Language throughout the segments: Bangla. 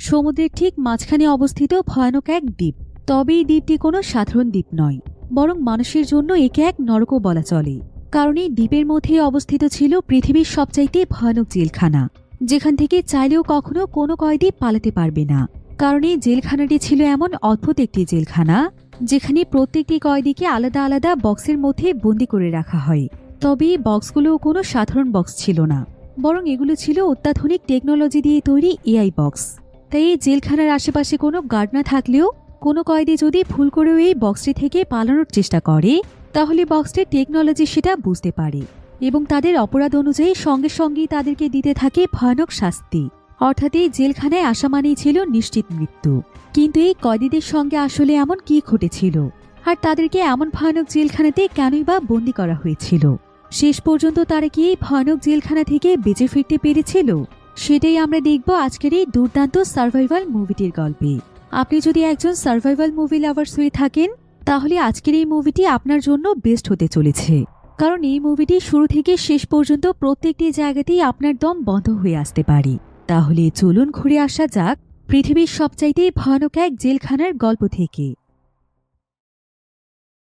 সমুদ্রের ঠিক মাঝখানে অবস্থিত ভয়ানক এক দ্বীপ। তবে এই দ্বীপটি কোনো সাধারণ দ্বীপ নয়, বরং মানুষের জন্য একে এক নরকও বলা চলে। কারণ এই দ্বীপের মধ্যে অবস্থিত ছিল পৃথিবীর সবচাইতে ভয়ানক জেলখানা, যেখান থেকে চাইলেও কখনো কোনো কয়েদি পালাতে পারবে না। কারণ এই জেলখানাটি ছিল এমন অদ্ভুত একটি জেলখানা যেখানে প্রত্যেকটি কয়েদিকে আলাদা আলাদা বক্সের মধ্যে বন্দি করে রাখা হয়। তবে এই বক্সগুলো কোনো সাধারণ বক্স ছিল না, বরং এগুলো ছিল অত্যাধুনিক টেকনোলজি দিয়ে তৈরি এআই বক্স। তাই এই জেলখানার আশেপাশে কোনো গার্ড না থাকলেও কোনো কয়েদি যদি ভুল করেও এই বক্সটি থেকে পালানোর চেষ্টা করে, তাহলে বক্সটির টেকনোলজি সেটা বুঝতে পারে এবং তাদের অপরাধ অনুযায়ী সঙ্গে সঙ্গেই তাদেরকে দিতে থাকে ভয়ানক শাস্তি। অর্থাৎ এই জেলখানায় আসা মানেই ছিল নিশ্চিত মৃত্যু। কিন্তু এই কয়েদিদের সঙ্গে আসলে এমন কি ঘটেছিল, আর তাদেরকে এমন ভয়ানক জেলখানাতে কেনই বা বন্দি করা হয়েছিল? শেষ পর্যন্ত তারা কি এই ভয়ানক জেলখানা থেকে বেঁচে ফিরতে পেরেছিল? সেটাই আমরা দেখব আজকের এই দুর্দান্ত সার্ভাইভাল মুভিটির গল্পে। আপনি যদি একজন সার্ভাইভাল মুভি লাভার্স হয়ে থাকেন, তাহলে আজকের এই মুভিটি আপনার জন্য বেস্ট হতে চলেছে। কারণ এই মুভিটি শুরু থেকে শেষ পর্যন্ত প্রত্যেকটি জায়গাতেই আপনার দম বন্ধ হয়ে আসতে পারে। তাহলে চলুন ঘুরে আসা যাক পৃথিবীর সবচাইতে ভয়ানক এক জেলখানার গল্প থেকে।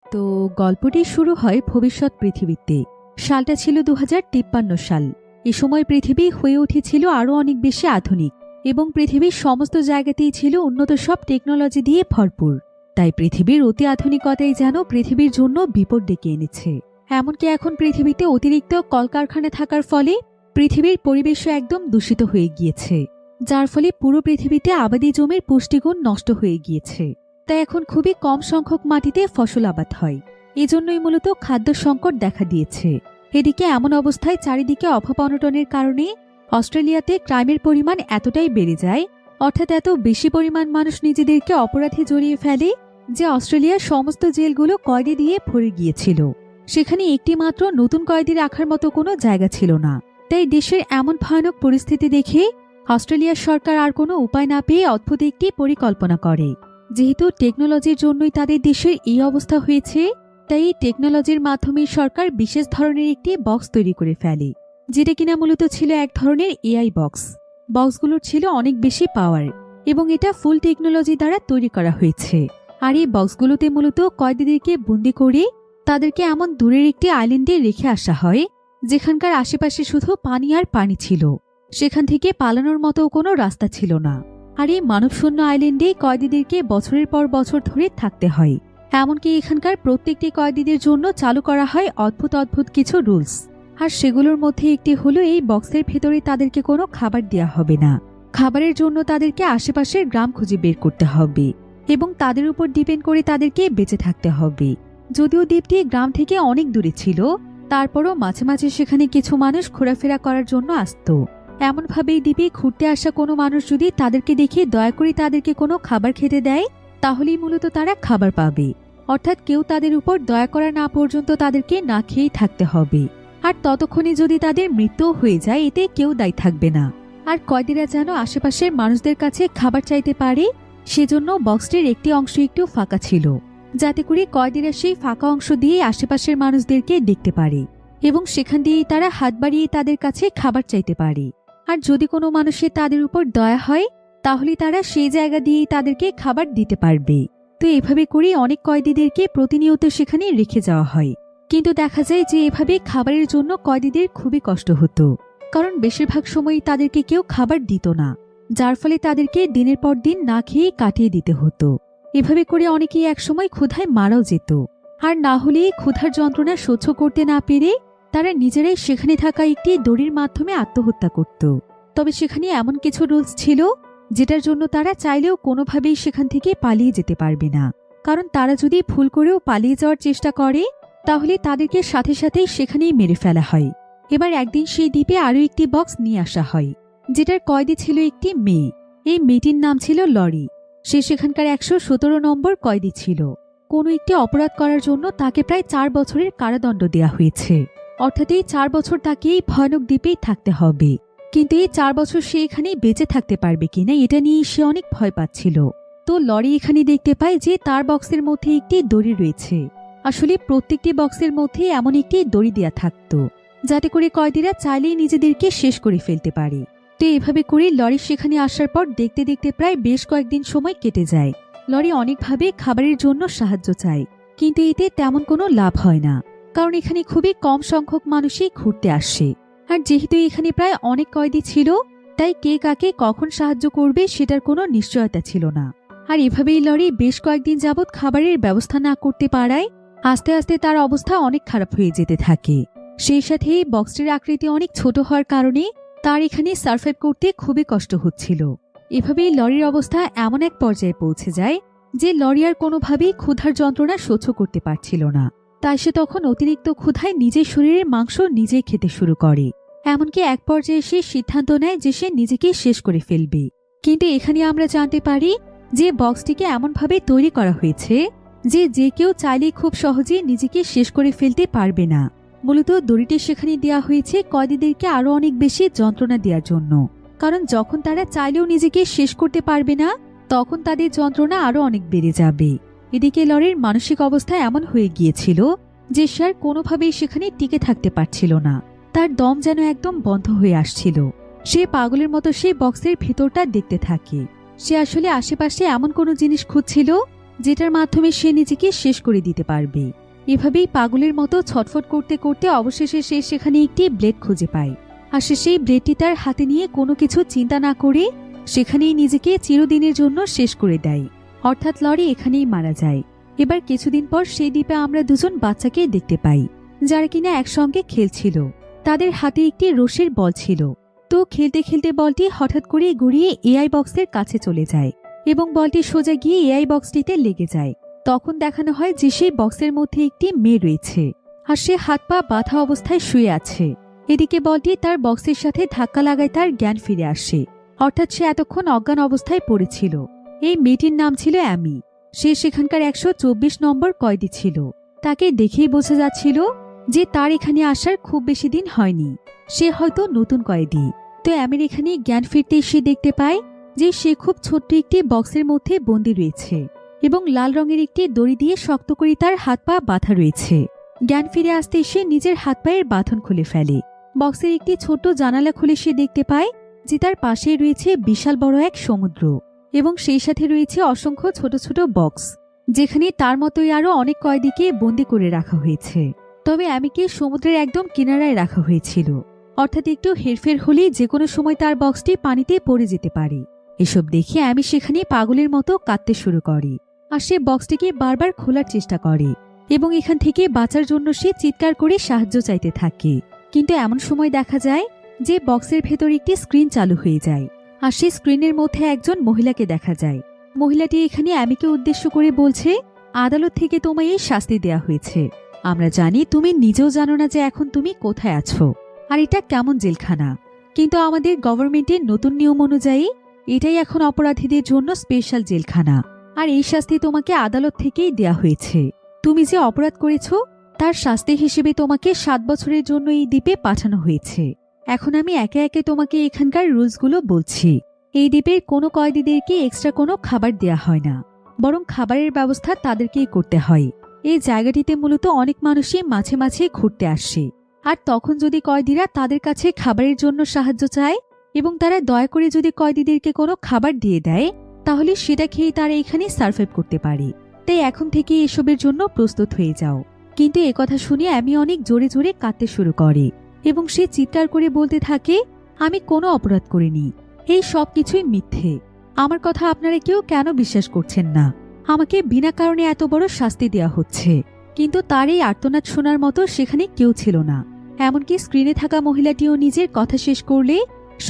তো গল্পটি শুরু হয় ভবিষ্যৎ পৃথিবীতে। সালটা ছিল 2053 সাল। এ সময় পৃথিবী হয়ে উঠেছিল আরও অনেক বেশি আধুনিক এবং পৃথিবীর সমস্ত জায়গাতেই ছিল উন্নত সব টেকনোলজি দিয়ে ভরপুর। তাই পৃথিবীর অতি আধুনিকতাই যেন পৃথিবীর জন্য বিপদ ডেকে এনেছে। এমনকি এখন পৃথিবীতে অতিরিক্ত কলকারখানা থাকার ফলে পৃথিবীর পরিবেশও একদম দূষিত হয়ে গিয়েছে, যার ফলে পুরো পৃথিবীতে আবাদি জমির পুষ্টিগুণ নষ্ট হয়ে গিয়েছে। তাই এখন খুবই কম সংখ্যক মাটিতে ফসল আবাদ হয়। এজন্যই মূলত খাদ্য সংকট দেখা দিয়েছে। এদিকে এমন অবস্থায় চারিদিকে অভাব অনটনের কারণে অস্ট্রেলিয়াতে ক্রাইমের পরিমাণ এতটাই বেড়ে যায়, অর্থাৎ এত বেশি পরিমাণ মানুষ নিজেদেরকে অপরাধে জড়িয়ে ফেলে যে অস্ট্রেলিয়ার সমস্ত জেলগুলো কয়েদি দিয়ে ভরে গিয়েছিল। সেখানে একটি মাত্র নতুন কয়েদি রাখার মতো কোনো জায়গা ছিল না। তাই দেশের এমন ভয়ানক পরিস্থিতি দেখে অস্ট্রেলিয়ার সরকার আর কোনো উপায় না পেয়ে অদ্ভুত একটি পরিকল্পনা করে। যেহেতু টেকনোলজির জন্যই তাদের দেশের এই অবস্থা হয়েছে, তাই এই টেকনোলজির মাধ্যমে সরকার বিশেষ ধরনের একটি বক্স তৈরি করে ফেলে, যেটা কিনা মূলত ছিল এক ধরনের এআই বক্স। বক্সগুলোর ছিল অনেক বেশি পাওয়ার এবং এটা ফুল টেকনোলজি দ্বারা তৈরি করা হয়েছে। আর এই বক্সগুলোতে মূলত কয়েদিদেরকে বন্দি করে তাদেরকে এমন দূরের একটি আইল্যান্ডে রেখে আসা হয় যেখানকার আশেপাশে শুধু পানি আর পানি ছিল। সেখান থেকে পালানোর মতো কোনো রাস্তা ছিল না। আর এই মানবশূন্য আইল্যান্ডে কয়েদিদেরকে বছরের পর বছর ধরে থাকতে হয়। এমনকি এখানকার প্রত্যেকটি কয়েদিদের জন্য চালু করা হয় অদ্ভুত অদ্ভুত কিছু রুলস। আর সেগুলোর মধ্যে একটি হলো এই বক্সের ভেতরে তাদেরকে কোনো খাবার দেওয়া হবে না। খাবারের জন্য তাদেরকে আশেপাশের গ্রাম খুঁজে বের করতে হবে এবং তাদের উপর ডিপেন্ড করে তাদেরকে বেঁচে থাকতে হবে। যদিও দ্বীপটি গ্রাম থেকে অনেক দূরে ছিল, তারপরও মাঝে মাঝে সেখানে কিছু মানুষ ঘোরাফেরা করার জন্য আসত। এমনভাবেই দ্বীপে ঘুরতে আসা কোনো মানুষ যদি তাদেরকে দেখে দয়া করে তাদেরকে কোনো খাবার খেতে দেয়, তাহলেই মূলত তারা খাবার পাবে। অর্থাৎ কেউ তাদের উপর দয়া করা না পর্যন্ত তাদেরকে না খেয়েই থাকতে হবে। আর ততক্ষণে যদি তাদের মৃত্যুও হয়ে যায়, এতে কেউ দায়ী থাকবে না। আর কয়েদিরা যেন আশেপাশের মানুষদের কাছে খাবার চাইতে পারে, সেজন্য বক্সটির একটি অংশ একটু ফাঁকা ছিল, যাতে করে কয়েদিরা সেই ফাঁকা অংশ দিয়ে আশেপাশের মানুষদেরকে দেখতে পারে এবং সেখান দিয়েই তারা হাত বাড়িয়ে তাদের কাছে খাবার চাইতে পারে। আর যদি কোনো মানুষের তাদের উপর দয়া হয়, তাহলে তারা সেই জায়গা দিয়েই তাদেরকে খাবার দিতে পারবে। তো এভাবে করে অনেক কয়েদিদেরকে প্রতিনিয়ত সেখানে রেখে যাওয়া হয়। কিন্তু দেখা যায় যে এভাবে খাবারের জন্য কয়েদিদের খুবই কষ্ট হতো, কারণ বেশিরভাগ সময়ই তাদেরকে কেউ খাবার দিত না, যার ফলে তাদেরকে দিনের পর দিন না খেয়ে কাটিয়ে দিতে হতো। এভাবে করে অনেকেই একসময় ক্ষুধায় মারাও যেত। আর না হলে ক্ষুধার যন্ত্রণা সহ্য করতে না পেরে তারা নিজেরাই সেখানে থাকা একটি দড়ির মাধ্যমে আত্মহত্যা করত। তবে সেখানে এমন কিছু রুলস ছিল যেটার জন্য তারা চাইলেও কোনোভাবেই সেখান থেকে পালিয়ে যেতে পারবে না। কারণ তারা যদি ভুল করেও পালিয়ে যাওয়ার চেষ্টা করে, তাহলে তাদেরকে সাথে সাথেই সেখানেই মেরে ফেলা হয়। এবার একদিন সেই দ্বীপে আরও একটি বক্স নিয়ে আসা হয়, যেটার কয়েদি ছিল একটি মেয়ে। এই মেয়েটির নাম ছিল লরি। সে সেখানকার 117 নম্বর কয়েদি ছিল। কোনো একটি অপরাধ করার জন্য তাকে প্রায় 4 বছরের কারাদণ্ড দেওয়া হয়েছে। অর্থাৎ এই 4 বছর তাকে এই ভয়ানক দ্বীপেই থাকতে হবে। কিন্তু এই 4 বছর সে এখানে বেঁচে থাকতে পারবে কিনা, এটা নিয়ে সে অনেক ভয় পাচ্ছিল। তো লরি এখানে দেখতে পায় যে তার বক্সের মধ্যে একটি দড়ি রয়েছে। আসলে প্রত্যেকটি বক্সের মধ্যে এমন একটি দড়ি দেয়া থাকতো, যাতে করে কয়েদিরা চাইলেই নিজেদেরকে শেষ করে ফেলতে পারে। তো এভাবে করে লরি সেখানে আসার পর দেখতে দেখতে প্রায় বেশ কয়েকদিন সময় কেটে যায়। লরি অনেকভাবে খাবারের জন্য সাহায্য চায়, কিন্তু এতে তেমন কোনো লাভ হয় না, কারণ এখানে খুবই কম সংখ্যক মানুষই ঘুরতে আসে। আর যেহেতু এখানে প্রায় অনেক কয়েদি ছিল, তাই কে কাকে কখন সাহায্য করবে সেটার কোনো নিশ্চয়তা ছিল না। আর এভাবেই লরি বেশ কয়েকদিন যাবৎ খাবারের ব্যবস্থা না করতে পারায় আস্তে আস্তে তার অবস্থা অনেক খারাপ হয়ে যেতে থাকে। সেই সাথে বক্সটির আকৃতি অনেক ছোট হওয়ার কারণে তার এখানে সার্ভাইভ করতে খুবই কষ্ট হচ্ছিল। এভাবেই লরির অবস্থা এমন এক পর্যায়ে পৌঁছে যায় যে লরি আর কোনোভাবেই ক্ষুধার যন্ত্রণা সহ্য করতে পারছিল না। তাই সে তখন অতিরিক্ত ক্ষুধায় নিজের শরীরের মাংস নিজেই খেতে শুরু করে। এমনকি এক পর্যায়ে সে সিদ্ধান্ত নেয় যে সে নিজেকে শেষ করে ফেলবে। কিন্তু এখানে আমরা জানতে পারি যে বক্সটিকে এমনভাবে তৈরি করা হয়েছে যে যে কেউ চাইলেই খুব সহজেই নিজেকে শেষ করে ফেলতে পারবে না। মূলত দড়িটি সেখানে দেওয়া হয়েছে কয়েদিদেরকে আরো অনেক বেশি যন্ত্রণা দেওয়ার জন্য, কারণ যখন তারা চাইলেও নিজেকে শেষ করতে পারবে না তখন তাদের যন্ত্রণা আরো অনেক বেড়ে যাবে। এদিকে লরির মানসিক অবস্থা এমন হয়ে গিয়েছিল যে সে আর কোনোভাবেই সেখানে টিকে থাকতে পারছিল না। তার দম যেন একদম বন্ধ হয়ে আসছিল। সে পাগলের মতো সেই বক্সের ভিতরটা দেখতে থাকে। সে আসলে আশেপাশে এমন কোনো জিনিস খুঁজছিল যেটার মাধ্যমে সে নিজেকে শেষ করে দিতে পারবে। এভাবেই পাগলের মতো ছটফট করতে করতে অবশেষে সে সেখানে একটি ব্লেড খুঁজে পায়। আর সে সেই ব্লেডটি তার হাতে নিয়ে কোনো কিছু চিন্তা না করে সেখানেই নিজেকে চিরদিনের জন্য শেষ করে দেয়। অর্থাৎ লরি এখানেই মারা যায়। এবার কিছুদিন পর সেই দ্বীপে আমরা দুজন বাচ্চাকে দেখতে পাই, যারা কিনা একসঙ্গে খেলছিল। তাদের হাতে একটি রশির বল ছিল। তো খেলতে খেলতে বলটি হঠাৎ করে গড়িয়ে এআই বক্সের কাছে চলে যায় এবং বলটি সোজা গিয়ে এআই বক্সটিতে লেগে যায়। তখন দেখানো হয় যে সেই বক্সের মধ্যে একটি মেয়ে রয়েছে, আর সে হাত পা বাঁধা অবস্থায় শুয়ে আছে। এদিকে বলটি তার বক্সের সাথে ধাক্কা লাগায় তার জ্ঞান ফিরে আসে। অর্থাৎ সে এতক্ষণ অজ্ঞান অবস্থায় পড়েছিল। এই মেয়েটির নাম ছিল অ্যামি। সে সেখানকার 124 নম্বর কয়েদি ছিল। তাকে দেখেই বোঝা যাচ্ছিল যে তার এখানে আসার খুব বেশি দিন হয়নি। সে হয়তো নতুন কয়েদি। তো অ্যামির এখানে জ্ঞান ফিরতে এসে দেখতে পায় যে সে খুব ছোট্ট একটি বক্সের মধ্যে বন্দী রয়েছে এবং লাল রঙের একটি দড়ি দিয়ে শক্ত করে তার হাত পা বাঁধা রয়েছে। জ্ঞান ফিরে আসতে সে নিজের হাত পায়ের বাঁধন খুলে ফেলে। বক্সের একটি ছোট্ট জানালা খুলে সে দেখতে পায় যে তার পাশেই রয়েছে বিশাল বড় এক সমুদ্র এবং সেই সাথে রয়েছে অসংখ্য ছোট ছোট বক্স, যেখানে তার মতোই আরো অনেক কয়েদিকে বন্দী করে রাখা হয়েছে। তবে অ্যামিকে সমুদ্রের একদম কিনারায় রাখা হয়েছিল, অর্থাৎ একটু হেরফের হলেই যে কোনো সময় তার বক্সটি পানিতে পড়ে যেতে পারে। এসব দেখে অ্যামি সেখানে পাগলের মতো কাঁদতে শুরু করে আর সে বক্সটিকে বারবার খোলার চেষ্টা করে এবং এখান থেকে বাঁচার জন্য সে চিৎকার করে সাহায্য চাইতে থাকে। কিন্তু এমন সময় দেখা যায় যে বক্সের ভেতর একটি স্ক্রিন চালু হয়ে যায় আর সেই স্ক্রিনের মধ্যে একজন মহিলাকে দেখা যায়। মহিলাটি এখানে অ্যামিকে উদ্দেশ্য করে বলছে, আদালত থেকে তোমায় এই শাস্তি দেয়া হয়েছে। আমরা জানি তুমি নিজেও জানো না যে এখন তুমি কোথায় আছো আর এটা কেমন জেলখানা, কিন্তু আমাদের গভর্নমেন্টের নতুন নিয়ম অনুযায়ী এটাই এখন অপরাধীদের জন্য স্পেশাল জেলখানা। আর এই শাস্তি তোমাকে আদালত থেকেই দেয়া হয়েছে। তুমি যে অপরাধ করেছ তার শাস্তি হিসেবে তোমাকে 7 বছরের জন্য এই দ্বীপে পাঠানো হয়েছে। এখন আমি একে একে তোমাকে এখানকার রুলসগুলো বলছি। এই দ্বীপের কোনো কয়েদিদেরকে এক্সট্রা কোনো খাবার দেয়া হয় না, বরং খাবারের ব্যবস্থা তাদেরকেই করতে হয়। এই জায়গাটিতে মূলত অনেক মানুষই মাঝে মাঝে ঘুরতে আসে, আর তখন যদি কয়েদিরা তাদের কাছে খাবারের জন্য সাহায্য চায় এবং তারা দয়া করে যদি কয়েদিদেরকে কোনো খাবার দিয়ে দেয়, তাহলে সেটা খেয়ে তারা এখানে সার্ভাইভ করতে পারে। তাই এখন থেকে এসবের জন্য প্রস্তুত হয়ে যাও। কিন্তু একথা শুনে আমি অনেক জোরে জোরে কাঁদতে শুরু করে এবং সে চিৎকার করে বলতে থাকে, আমি কোনো অপরাধ করিনি, এই সব কিছুই মিথ্যে। আমার কথা আপনারা কেউ কেন বিশ্বাস করছেন না? আমাকে বিনা কারণে এত বড় শাস্তি দেওয়া হচ্ছে। কিন্তু তার এই আর্তনাদ শোনার মতো সেখানে কেউ ছিল না। এমনকি স্ক্রিনে থাকা মহিলাটিও নিজের কথা শেষ করলে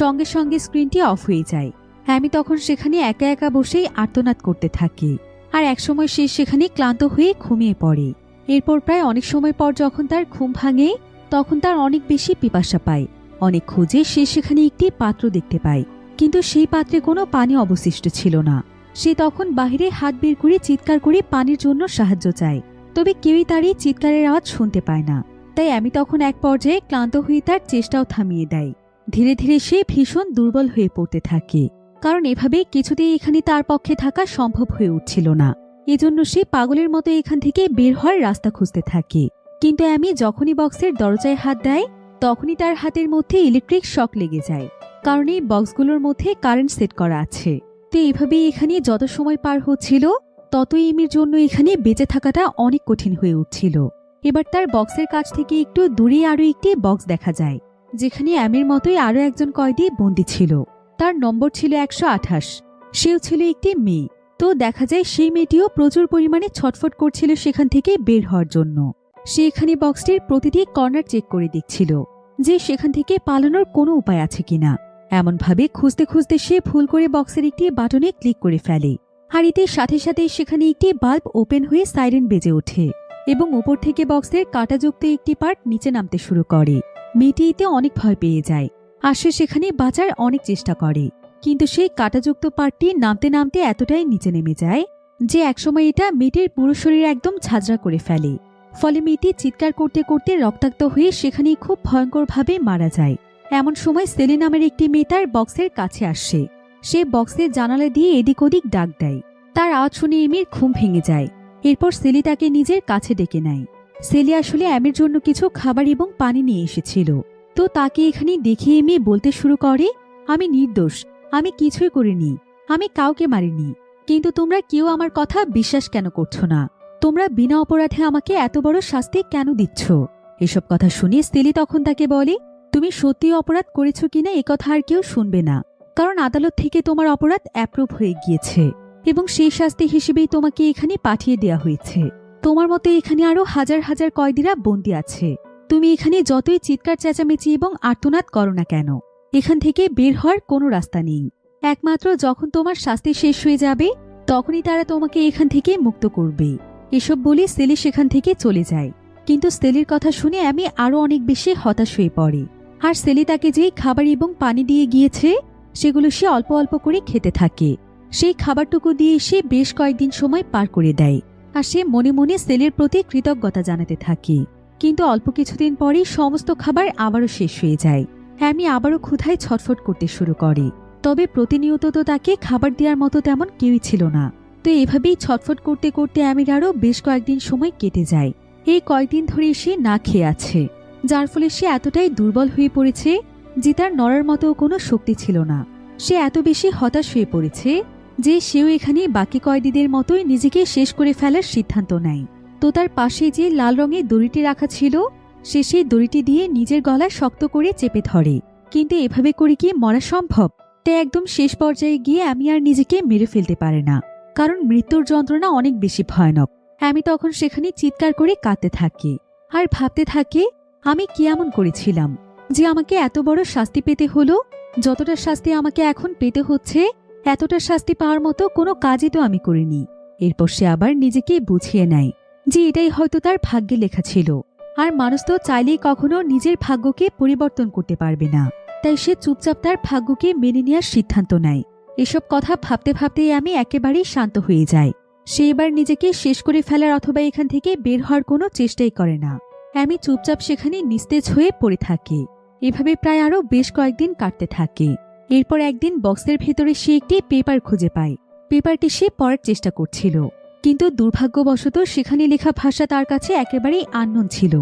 সঙ্গে সঙ্গে স্ক্রিনটি অফ হয়ে যায়। আমি তখন সেখানে একা একা বসেই আর্তনাদ করতে থাকি আর একসময় সে সেখানে ক্লান্ত হয়ে ঘুমিয়ে পড়ে। এরপর প্রায় অনেক সময় পর যখন তার ঘুম ভাঙে তখন তার অনেক বেশি পিপাসা পায়। অনেক খোঁজে সে সেখানে একটি পাত্র দেখতে পায়, কিন্তু সেই পাত্রে কোনো পানি অবশিষ্ট ছিল না। সে তখন বাহিরে হাত বের করে চিৎকার করে পানির জন্য সাহায্য চায়, তবে কেউই তার এই চিৎকারের আওয়াজ শুনতে পায় না। তাই আমি তখন এক পর্যায়ে ক্লান্ত হয়ে তার চেষ্টাও থামিয়ে দেয়। ধীরে ধীরে সে ভীষণ দুর্বল হয়ে পড়তে থাকে, কারণ এভাবে কিছুতেই এখানে তার পক্ষে থাকা সম্ভব হয়ে উঠছিল না। এজন্য সে পাগলের মতো এখান থেকে বের হওয়ার রাস্তা খুঁজতে থাকে। কিন্তু আমি যখনই বক্সের দরজায় হাত দেয় তখনই তার হাতের মধ্যে ইলেকট্রিক শক লেগে যায় কারণ এই বক্সগুলোর মধ্যে কারেন্ট সেট করা আছে। তো এইভাবেই এখানে যত সময় পার হচ্ছিল ততই এমির জন্য এখানে বেঁচে থাকাটা অনেক কঠিন হয়ে উঠছিল। এবার তার বক্সের কাছ থেকে একটু দূরে আরো একটি বক্স দেখা যায়, যেখানে অ্যামির মতোই আরো একজন কয়েদি বন্দী ছিল। তার নম্বর ছিল 128। সেও ছিল একটি মেয়ে। তো দেখা যায় সেই মেয়েটিও প্রচুর পরিমাণে ছটফট করছিল সেখান থেকে বের হওয়ার জন্য। সে এখানে বক্সটির প্রতিটি কর্নার চেক করে দেখছিল যে সেখান থেকে পালানোর কোনো উপায় আছে কিনা। এমনভাবে খুঁজতে খুঁজতে সে ভুল করে বক্সের একটি বাটনে ক্লিক করে ফেলে, আর এতে সাথে সাথে সেখানে একটি বাল্ব ওপেন হয়ে সাইরেন বেজে ওঠে এবং উপর থেকে বক্সের কাঁটাযুক্ত একটি পার্ট নিচে নামতে শুরু করে। মেয়েটি এতে অনেক ভয় পেয়ে যায় আর সে সেখানে বাঁচার অনেক চেষ্টা করে, কিন্তু সেই কাঁটাযুক্ত পার্টটি নামতে নামতে এতটাই নিচে নেমে যায় যে একসময় এটা মেয়েটির পুরো শরীর একদম ঝাঁঝরা করে ফেলে। ফলে মেয়েটি চিৎকার করতে করতে রক্তাক্ত হয়ে সেখানেই খুব ভয়ঙ্করভাবে মারা যায়। এমন সময় সেলি নামের একটি মেয়ে তার বক্সের কাছে আসে। সে বক্সের জানালা দিয়ে এদিক ওদিক ডাক দেয়। তার আওয়াজ শুনে এমির ঘুম ভেঙে যায়। এরপর সেলি তাকে নিজের কাছে ডেকে নেয়। সেলি আসলে অ্যামির জন্য কিছু খাবার এবং পানি নিয়ে এসেছিল। তো তাকে এখানে দেখে এমি বলতে শুরু করে, আমি নির্দোষ, আমি কিছুই করিনি, আমি কাউকে মারিনি, কিন্তু তোমরা কেউ আমার কথা বিশ্বাস কেন করছো না? তোমরা বিনা অপরাধে আমাকে এত বড় শাস্তি কেন দিচ্ছ? এসব কথা শুনে সেলি তখন তাকে বলে, তুমি সত্যি অপরাধ করেছো কিনা এ কথা আর কেউ শুনবে না, কারণ আদালত থেকে তোমার অপরাধ অ্যাপ্রুভ হয়ে গিয়েছে এবং সেই শাস্তি হিসেবেই তোমাকে এখানে পাঠিয়ে দেওয়া হয়েছে। তোমার মতো এখানে আরো হাজার হাজার কয়েদিরা বন্দী আছে। তুমি এখানে যতই চিৎকার চেঁচামেচি এবং আর্তনাদ করো না কেন, এখান থেকে বের হওয়ার কোনো রাস্তা নেই। একমাত্র যখন তোমার শাস্তি শেষ হয়ে যাবে তখনই তারা তোমাকে এখান থেকে মুক্ত করবে। এসব বলে সেলি সেখান থেকে চলে যায়। কিন্তু সেলির কথা শুনে আমি আরো অনেক বেশি হতাশ হয়ে পড়ে। আর সেলি তাকে যেই খাবার এবং পানি দিয়ে গিয়েছে সেগুলো সে অল্প অল্প করে খেতে থাকে। সেই খাবারটুকু দিয়ে সে বেশ কয়েকদিন সময় পার করে দেয় আর সে মনে মনে সেলির প্রতি কৃতজ্ঞতা জানাতে থাকে। কিন্তু অল্প কিছুদিন পরেই সমস্ত খাবার আবারও শেষ হয়ে যায়। আমি আবারও ক্ষুধায় ছটফট করতে শুরু করে। তবে প্রতিনিয়ত তো তাকে খাবার দেওয়ার মতো তেমন কেউই ছিল না। তো এভাবেই ছটফট করতে করতে আমির আরও বেশ কয়েকদিন সময় কেটে যায়। এই কয়েকদিন ধরে সে না খেয়ে আছে, যার ফলে সে এতটাই দুর্বল হয়ে পড়েছে যে তার নড়ার মতো কোনো শক্তি ছিল না। সে এত বেশি হতাশ হয়ে পড়েছে যে সেও এখানে বাকি কয়েদিদের মতোই নিজেকে শেষ করে ফেলার সিদ্ধান্ত নেয়। তো তার পাশে যে লাল রঙের দড়িটি রাখা ছিল সে সেই দড়িটি দিয়ে নিজের গলা শক্ত করে চেপে ধরে। কিন্তু এভাবে করে কি মরা সম্ভব? তাই একদম শেষ পর্যায়ে গিয়ে আমি আর নিজেকে মেরে ফেলতে পারে না, কারণ মৃত্যুর যন্ত্রণা অনেক বেশি ভয়ানক। আমি তখন সেখানে চিৎকার করে কাঁদতে থাকি আর ভাবতে থাকি আমি কি এমন করেছিলাম যে আমাকে এত বড় শাস্তি পেতে হলো। যতটা শাস্তি আমাকে এখন পেতে হচ্ছে এতটা শাস্তি পাওয়ার মতো কোনো কাজই তো আমি করিনি। এরপর সে আবার নিজেকে বুঝিয়ে নেয় যে এটাই হয়তো তার ভাগ্যে লেখা ছিল, আর মানুষ তো চাইলেই কখনো নিজের ভাগ্যকে পরিবর্তন করতে পারবে না। তাই সে চুপচাপ তার ভাগ্যকে মেনে নেওয়ার সিদ্ধান্ত নেয়। এসব কথা ভাবতে ভাবতেই আমি একেবারেই শান্ত হয়ে যাই। সে এবার নিজেকে শেষ করে ফেলার অথবা এখান থেকে বের হওয়ার কোনো চেষ্টাই করে না। আমি চুপচাপ সেখানে নিস্তেজ হয়ে পড়ে থাকি। এভাবে প্রায় আরো বেশ কয়েকদিন কাটতে থাকে। এরপর একদিন বক্সের ভেতরে সে একটি পেপার খুঁজে পায়। পেপারটি সে পড়ার চেষ্টা করছিল, কিন্তু দুর্ভাগ্যবশত সেখানে লেখা ভাষা তার কাছে একেবারেই আননোন ছিল।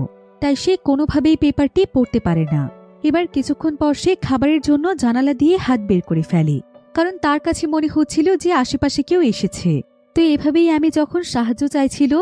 তাই সে কোনোভাবেই পেপারটি পড়তে পারে না। এবার কিছুক্ষণ পর সে খাবারের জন্য জানালা দিয়ে হাত বের করে ফেলে, কারণ তার কাছে মনে হচ্ছিল যে আশেপাশে কেউ এসেছে। তো এভাবেই আমি যখন সাহায্য চাইছিল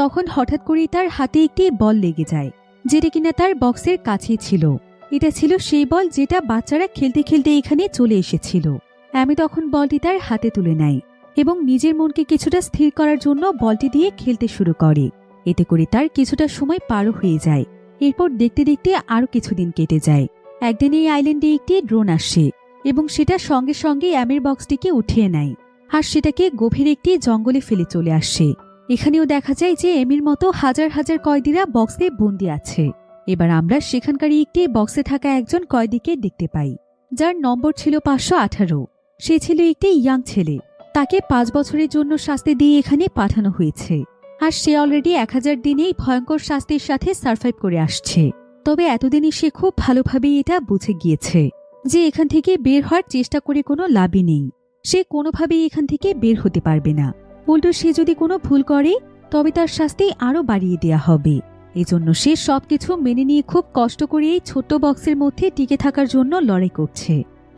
তখন হঠাৎ করেই তার হাতে একটি বল লেগে যায়, যেটা কিনা তার বক্সের কাছেই ছিল। এটা ছিল সেই বল যেটা বাচ্চারা খেলতে খেলতে এখানে চলে এসেছিল। আমি তখন বলটি তার হাতে তুলে নেয় এবং নিজের মনকে কিছুটা স্থির করার জন্য বলটি দিয়ে খেলতে শুরু করে। এতে করে তার কিছুটা সময় পারও হয়ে যায়। এরপর দেখতে দেখতে আরো কিছুদিন কেটে যায়। একদিন এই আইল্যান্ডে একটি ড্রোন আসে এবং সেটা সঙ্গে সঙ্গে অ্যামির বক্সটিকে উঠিয়ে নেয় আর সেটাকে গভীর একটি জঙ্গলে ফেলে চলে আসে। এখানেও দেখা যায় যে এমির মতো হাজার হাজার কয়েদিরা বক্সে বন্দি আছে। এবার আমরা সেখানকারই একটি বক্সে থাকা একজন কয়েদিকে দেখতে পাই, যার নম্বর ছিল 518। সে ছিল একটি ইয়াং ছেলে। তাকে 5 বছরের জন্য শাস্তি দিয়ে এখানে পাঠানো হয়েছে, আর সে অলরেডি 1000 দিনেই ভয়ঙ্কর শাস্তির সাথে সার্ভাইভ করে আসছে। তবে এতদিনই সে খুব ভালোভাবেই এটা বুঝে গিয়েছে যে এখান থেকে বের হওয়ার চেষ্টা করে কোনো লাভই নেই। সে কোনোভাবেই এখান থেকে বের হতে পারবে না। উল্টো সে যদি কোনো ভুল করে তবে তার শাস্তি আরও বাড়িয়ে দেয়া হবে। এজন্য সে সবকিছু মেনে নিয়ে খুব কষ্ট করে এই ছোট্ট বক্সের মধ্যে টিকে থাকার জন্য লড়াই করছে।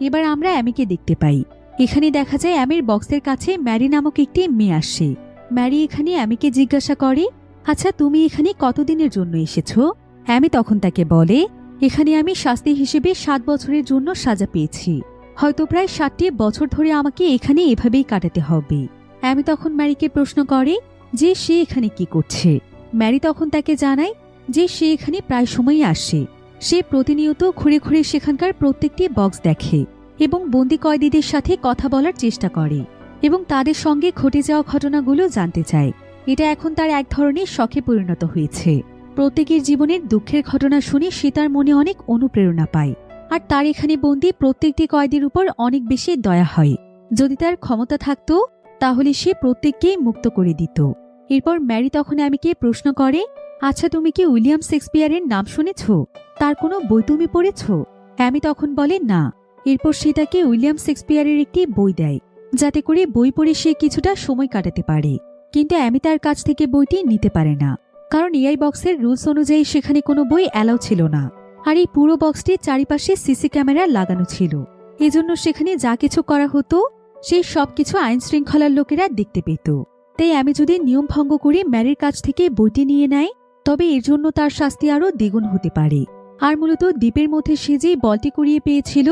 এবার আমরা অ্যামিকে দেখতে পাই। এখানে দেখা যায় অ্যামির বক্সের কাছে ম্যারি নামক একটি মেয়ে আসে। ম্যারি এখানে অ্যামিকে জিজ্ঞাসা করে, আচ্ছা তুমি এখানে কতদিনের জন্য এসেছো? অ্যামি তখন তাকে বলে, এখানে আমি শাস্তি হিসেবে 7 বছরের জন্য সাজা পেয়েছি। হয়তো প্রায় 7টি বছর ধরে আমাকে এখানে এভাবেই কাটাতে হবে। অ্যামি তখন ম্যারিকে প্রশ্ন করে যে সে এখানে কি করছে। ম্যারি তখন তাকে জানায় যে সে এখানে প্রায় সময়ই আসে। সে প্রতিনিয়ত ঘুরে ঘুরে সেখানকার প্রত্যেকটি বক্স দেখে এবং বন্দি কয়েদিদের সাথে কথা বলার চেষ্টা করে এবং তাদের সঙ্গে ঘটে যাওয়া ঘটনাগুলো জানতে চায়। এটা এখন তার এক ধরনের শখে পরিণত হয়েছে। প্রত্যেকের জীবনের দুঃখের ঘটনা শুনে সে তার মনে অনেক অনুপ্রেরণা পায়। আর তার এখানে বন্দি প্রত্যেকটি কয়েদির উপর অনেক বেশি দয়া হয়। যদি তার ক্ষমতা থাকত তাহলে সে প্রত্যেককেই মুক্ত করে দিত। এরপর ম্যারি তখন অ্যামিকে প্রশ্ন করে, আচ্ছা তুমি কি উইলিয়াম শেক্সপিয়ারের নাম শুনেছ? তার কোনো বই তুমি পড়েছ? অ্যামি তখন বলে না। এরপর সে তাকে উইলিয়াম শেক্সপিয়ারের একটি বই দেয় যাতে করে বই পড়ে সে কিছুটা সময় কাটাতে পারে। কিন্তু অ্যামি তার কাছ থেকে বইটি নিতে পারে না, কারণ এআই বক্সের রুলস অনুযায়ী সেখানে কোনো বই অ্যালাউ ছিল না। আর এই পুরো বক্সটির চারিপাশে সিসি ক্যামেরা লাগানো ছিল। এজন্য সেখানে যা কিছু করা হতো সেই সব কিছু আইন শৃঙ্খলার লোকেরা দেখতে পেত। তাই অ্যামি যদি নিয়ম ভঙ্গ করে ম্যারির কাছ থেকে বইটি নিয়ে নেয় তবে এর জন্য তার শাস্তি আরও দ্বিগুণ হতে পারে। আর মূলত দ্বীপের মধ্যে সে যে বলটি কুড়িয়ে পেয়েছিল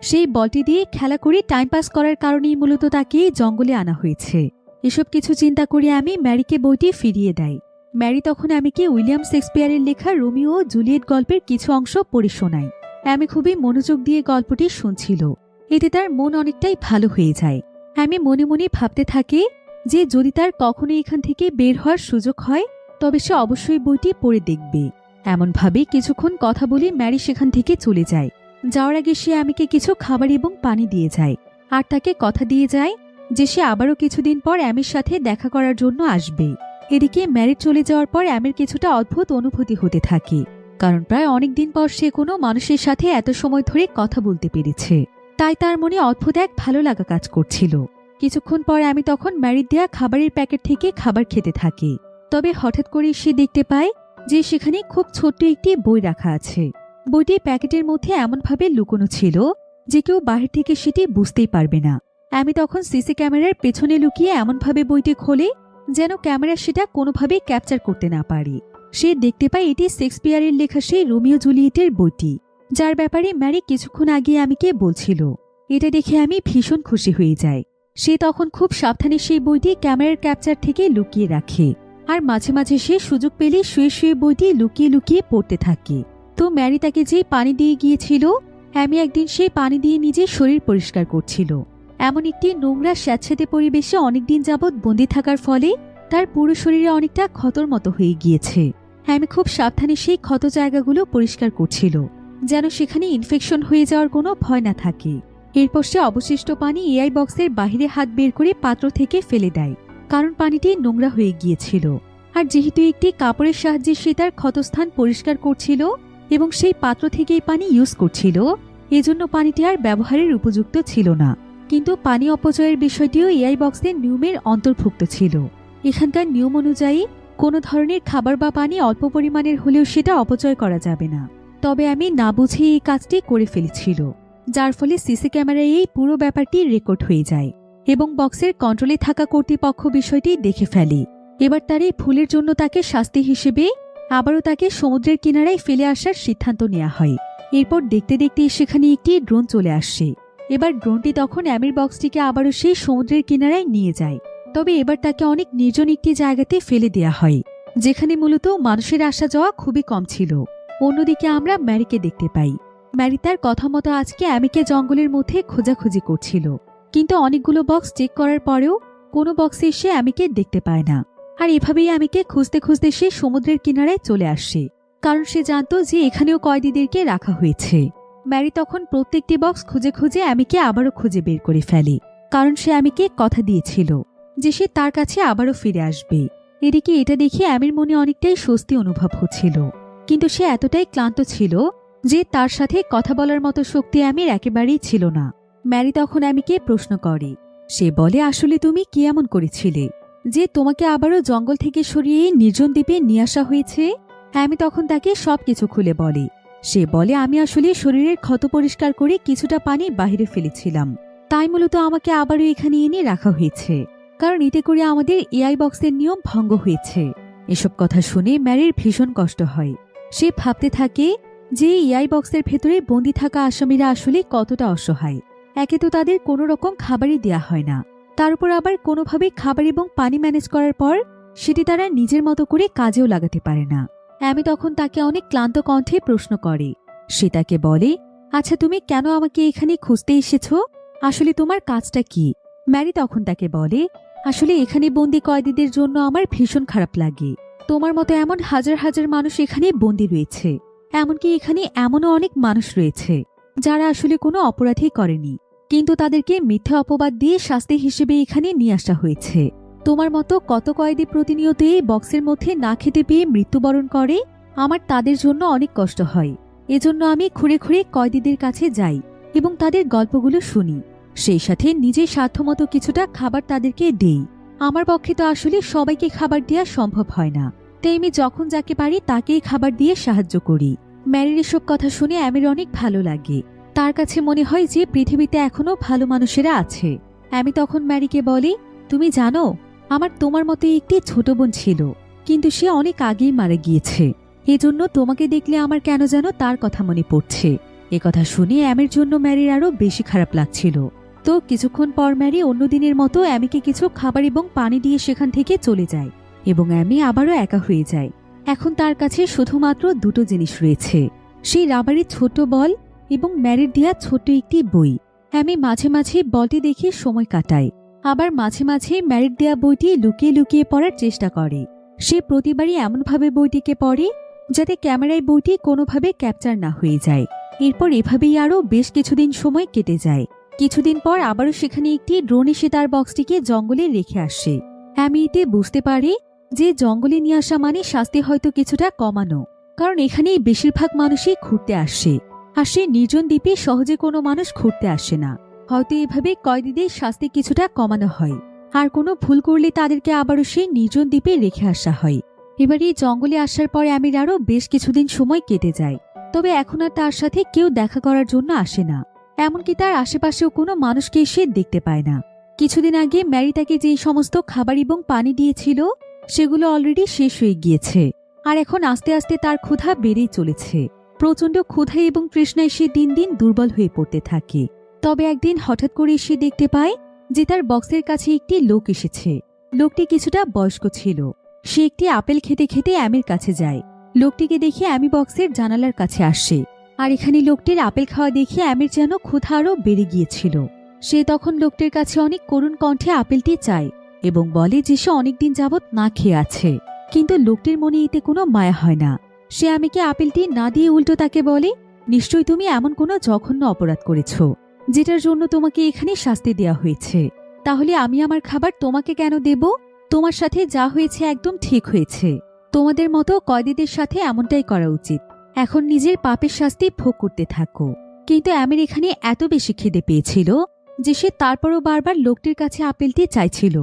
সেই বলটি দিয়ে খেলা করে টাইম পাস করার কারণেই মূলত তাকে জঙ্গলে আনা হয়েছে। এসব কিছু চিন্তা করে আমি ম্যারিকে বইটি ফিরিয়ে দেয়। ম্যারি তখন অ্যামিকে উইলিয়াম শেক্সপিয়ারের লেখা রোমিও ও জুলিয়েট গল্পের কিছু অংশ পড়ে শোনায়। অ্যামি খুবই মনোযোগ দিয়ে গল্পটি শুনছিল। এতে তার মন অনেকটাই ভালো হয়ে যায়। অ্যামি মনে মনে ভাবতে থাকে যে যদি তার কখনো এখান থেকে বের হওয়ার সুযোগ হয় তবে সে অবশ্যই বইটি পড়ে দেখবে। এমনভাবে কিছুক্ষণ কথা বলে ম্যারি সেখান থেকে চলে যায়। যাওয়ার আগে সে অ্যামিকে কিছু খাবার এবং পানি দিয়ে যায় আর তাকে কথা দিয়ে যায় যে সে আবারও কিছুদিন পর অ্যামির সাথে দেখা করার জন্য আসবে। এদিকে ম্যারি চলে যাওয়ার পর অ্যামির কিছুটা অদ্ভুত অনুভূতি হতে থাকে, কারণ প্রায় অনেকদিন পর সে কোনো মানুষের সাথে এত সময় ধরে কথা বলতে পেরেছে। তাই তার মনে অদ্ভুত এক ভালো লাগা কাজ করছিল। কিছুক্ষণ পর অ্যামি তখন ম্যারির দেয়া খাবারের প্যাকেট থেকে খাবার খেতে থাকে। তবে হঠাৎ করে সে দেখতে পায় যে সেখানে খুব ছোট্ট একটি বই রাখা আছে। বইটি প্যাকেটের মধ্যে এমনভাবে লুকোনো ছিল যে কেউ বাহির থেকে সেটি বুঝতেই পারবে না। অ্যামি তখন সিসি ক্যামেরার পেছনে লুকিয়ে এমনভাবে বইটি খোলে যেন ক্যামেরা সেটা কোনোভাবে ক্যাপচার করতে না পারে। সে দেখতে পায় এটি শেক্সপিয়ারের লেখা সেই রোমিও জুলিয়েটের বইটি, যার ব্যাপারে ম্যারি কিছুক্ষণ আগে অ্যামিকে বলছিল। এটা দেখে আমি ভীষণ খুশি হয়ে যাই। সে তখন খুব সাবধানে সেই বইটি ক্যামেরার ক্যাপচার থেকে লুকিয়ে রাখে আর মাঝে মাঝে সে সুযোগ পেলে শুয়ে শুয়ে বইটি লুকিয়ে লুকিয়ে পড়তে থাকে। তো ম্যারি তাকে যে পানি দিয়ে গিয়েছিল, অ্যামি একদিন সেই পানি দিয়ে নিজের শরীর পরিষ্কার করছিল। এমন একটি নোংরা স্যাঁতসেঁতে পরিবেশে অনেকদিন যাবৎ বন্দি থাকার ফলে তার পুরো শরীরে অনেকটা ক্ষতর মতো হয়ে গিয়েছে। অ্যামি খুব সাবধানে সেই ক্ষত জায়গাগুলো পরিষ্কার করছিল যেন সেখানে ইনফেকশন হয়ে যাওয়ার কোনো ভয় না থাকে। এরপর সে অবশিষ্ট পানি এআই বক্সের বাহিরে হাত বের করে পাত্র থেকে ফেলে দেয়, কারণ পানিটি নোংরা হয়ে গিয়েছিল। আর যেহেতু একটি কাপড়ের সাহায্যে সে তার ক্ষতস্থান পরিষ্কার করছিল এবং সেই পাত্র থেকেই পানি ইউজ করছিল, এজন্য পানিটি আর ব্যবহারের উপযুক্ত ছিল না। কিন্তু পানি অপচয়ের বিষয়টিও এআই বক্সের নিয়মের অন্তর্ভুক্ত ছিল। এখানকার নিয়ম অনুযায়ী কোনো ধরনের খাবার বা পানি অল্প পরিমাণের হলেও সেটা অপচয় করা যাবে না। তবে আমি না বুঝে এই কাজটি করে ফেলেছিল, যার ফলে সিসি ক্যামেরায় এই পুরো ব্যাপারটি রেকর্ড হয়ে যায় এবং বক্সের কন্ট্রোলে থাকা কর্তৃপক্ষ বিষয়টি দেখে ফেলে। এবার তার এই ভুলের জন্য তাকে শাস্তি হিসেবে আবারও তাকে সমুদ্রের কিনারায় ফেলে আসার সিদ্ধান্ত নেওয়া হয়। এরপর দেখতে দেখতে সেখানে একটি ড্রোন চলে আসে। এবার ড্রোনটি তখন অ্যামির বক্সটিকে আবারও সেই সমুদ্রের কিনারায় নিয়ে যায়। তবে এবার তাকে অনেক নির্জন একটি জায়গাতে ফেলে দেয়া হয়, যেখানে মূলত মানুষের আসা যাওয়া খুবই কম ছিল। অন্যদিকে আমরা ম্যারিকে দেখতে পাই। ম্যারি তার কথা মতো আজকে অ্যামিকে জঙ্গলের মধ্যে খোঁজাখুঁজি করছিল, কিন্তু অনেকগুলো বক্স চেক করার পরেও কোনো বক্সে সে অ্যামিকে দেখতে পায় না। আর এভাবেই অ্যামিকে খুঁজতে খুঁজতে সে সমুদ্রের কিনারায় চলে আসে, কারণ সে জানত যে এখানেও কয়েদিদেরকে রাখা হয়েছে। ম্যারি তখন প্রত্যেকটি বক্স খুঁজে খুঁজে অ্যামিকে আবারও খুঁজে বের করে ফেলে, কারণ সে অ্যামিকে কথা দিয়েছিল যে সে তার কাছে আবারও ফিরে আসবে। এদিকে এটা দেখে অ্যামির মনে অনেকটাই স্বস্তি অনুভব হচ্ছিল, কিন্তু সে এতটাই ক্লান্ত ছিল যে তার সাথে কথা বলার মতো শক্তি অ্যামির একেবারেই ছিল না। ম্যারি তখন অ্যামিকে প্রশ্ন করে। সে বলে, আসলে তুমি কি এমন করেছিলে যে তোমাকে আবারও জঙ্গল থেকে সরিয়ে নির্জন দ্বীপে নিয়ে আসা হয়েছে? অ্যামি তখন তাকে সবকিছু খুলে বলে সে বলে, আমি আসলে শরীরের ক্ষত পরিষ্কার করে কিছুটা পানি বাহিরে ফেলেছিলাম, তাই মূলত আমাকে আবারও এখানে এনে রাখা হয়েছে, কারণ এতে করে আমাদের এআই বক্সের নিয়ম ভঙ্গ হয়েছে। এসব কথা শুনে ম্যারির ভীষণ কষ্ট হয়। সে ভাবতে থাকে যে এআই বক্সের ভেতরে বন্দি থাকা আসামিরা আসলে কতটা অসহায়। একে তো তাদের কোনো রকম খাবারই দেয়া হয় না, তার উপর আবার কোনোভাবে খাবার এবং পানি ম্যানেজ করার পর সেটি তারা নিজের মতো করে কাজেও লাগাতে পারে না। অ্যামি তখন তাকে অনেক ক্লান্ত কণ্ঠে প্রশ্ন করে। সে তাকে বলে, আচ্ছা, তুমি কেন আমাকে এখানে খুঁজতে এসেছো? আসলে তোমার কাজটা কি? ম্যারি তখন তাকে বলে, আসলে এখানে বন্দি কয়েদিদের জন্য আমার ভীষণ খারাপ লাগে। তোমার মতো এমন হাজার হাজার মানুষ এখানে বন্দি রয়েছে, এমনকি এখানে এমনও অনেক মানুষ রয়েছে যারা আসলে কোনো অপরাধই করেনি, কিন্তু তাদেরকে মিথ্যা অপবাদ দিয়ে শাস্তি হিসেবে এখানে নিয়ে আসা হয়েছে। তোমার মতো কত কয়েদি প্রতিনিয়ত এই বক্সের মধ্যে না খেতে পেয়ে মৃত্যুবরণ করে। আমার তাদের জন্য অনেক কষ্ট হয়। এজন্য আমি ঘুরে ঘুরে কয়েদিদের কাছে যাই এবং তাদের গল্পগুলো শুনি, সেই সাথে নিজের সাধ্যমতো কিছুটা খাবার তাদেরকে দেই। আমার পক্ষে তো আসলে সবাইকে খাবার দেওয়া সম্ভব হয় না, তাই আমি যখন যাকে পারি তাকেই খাবার দিয়ে সাহায্য করি। ম্যারির এসব কথা শুনে অ্যামির অনেক ভালো লাগে। তার কাছে মনে হয় যে পৃথিবীতে এখনো ভালো মানুষেরা আছে। অ্যামি তখন ম্যারিকে বলে, তুমি জানো, আমার তোমার মতো একটি ছোট বোন ছিল, কিন্তু সে অনেক আগেই মারা গিয়েছে। এজন্য তোমাকে দেখলে আমার কেন যেন তার কথা মনে পড়ছে। একথা শুনে অ্যামির জন্য ম্যারির আরো বেশি খারাপ লাগছিল। তো কিছুক্ষণ পর ম্যারি অন্য দিনের মতো অ্যামিকে কিছু খাবার এবং পানি দিয়ে সেখান থেকে চলে যায় এবং অ্যামি আবারও একা হয়ে যায়। এখন তার কাছে শুধুমাত্র দুটো জিনিস রয়েছে, সেই রাবারের ছোট বল এবং ম্যারির দেয়া ছোট্ট একটি বই। অ্যামি মাঝে মাঝে বলটি দেখে সময় কাটায়, আবার মাঝে মাঝে ম্যারির দেয়া বইটি লুকিয়ে লুকিয়ে পড়ার চেষ্টা করে। সে প্রতিবারই এমনভাবে বইটিকে পড়ে যাতে ক্যামেরায় বইটি কোনোভাবে ক্যাপচার না হয়ে যায়। এরপর এভাবেই আরও বেশ কিছুদিন সময় কেটে যায়। কিছুদিন পর আবারও সেখানে একটি ড্রোন এসে তার বক্সটিকে জঙ্গলে রেখে আসে। অ্যামি এতে বুঝতে পারে যে জঙ্গলে নিয়ে আসা মানে শাস্তি হয়তো কিছুটা কমানো, কারণ এখানে বেশিরভাগ মানুষই ঘুরতে আসে, আর সে নির্জন দ্বীপে সহজে কোনো মানুষ ঘুরতে আসে না। হয়তো এভাবে কয়েদিদের শাস্তি কিছুটা কমানো হয়, আর কোনো ভুল করলে তাদেরকে আবারও সেই নির্জন দ্বীপে রেখে আসা হয়। এবার এই জঙ্গলে আসার পর অ্যামির আরও বেশ কিছুদিন সময় কেটে যায়, তবে এখন আর তার সাথে কেউ দেখা করার জন্য আসে না, এমনকি তার আশেপাশেও কোনো মানুষকে সে দেখতে পায় না। কিছুদিন আগে ম্যারি তাকে যে সমস্ত খাবার এবং পানি দিয়েছিল সেগুলো অলরেডি শেষ হয়ে গিয়েছে, আর এখন আস্তে আস্তে তার ক্ষুধা বেড়েই চলেছে। প্রচণ্ড ক্ষুধা এবং তৃষ্ণায় সে দিন দিন দুর্বল হয়ে পড়তে থাকে। তবে একদিন হঠাৎ করে সে দেখতে পায় যে তার বক্সের কাছে একটি লোক এসেছে। লোকটি কিছুটা বয়স্ক ছিল। সে একটি আপেল খেতে খেতে অ্যামির কাছে যায়। লোকটিকে দেখে অ্যামি বক্সের জানালার কাছে আসে, আর এখানে লোকটির আপেল খাওয়া দেখে অ্যামির যেন ক্ষুধা আরও বেড়ে গিয়েছিল। সে তখন লোকটির কাছে অনেক করুণ কণ্ঠে আপেলটি চায় এবং বলে যে সে অনেকদিন যাবৎ না খেয়ে আছে, কিন্তু লোকটির মনে এতে কোনো মায়া হয় না। সে অ্যামিকে আপেলটি না দিয়ে উল্টো তাকে বলে, নিশ্চয়ই তুমি এমন কোনো জঘন্য অপরাধ করেছ যেটার জন্য তোমাকে এখানে শাস্তি দেওয়া হয়েছে। তাহলে আমি আমার খাবার তোমাকে কেন দেব? তোমার সাথে যা হয়েছে একদম ঠিক হয়েছে। তোমাদের মতো কয়েদিদের সাথে এমনটাই করা উচিত। এখন নিজের পাপের শাস্তি ভোগ করতে থাকো। কিন্তু অ্যামির এখানে এত বেশি খিদে পেয়েছিল যে সে তারপরও বারবার লোকটির কাছে আপেলটি চাইছিল।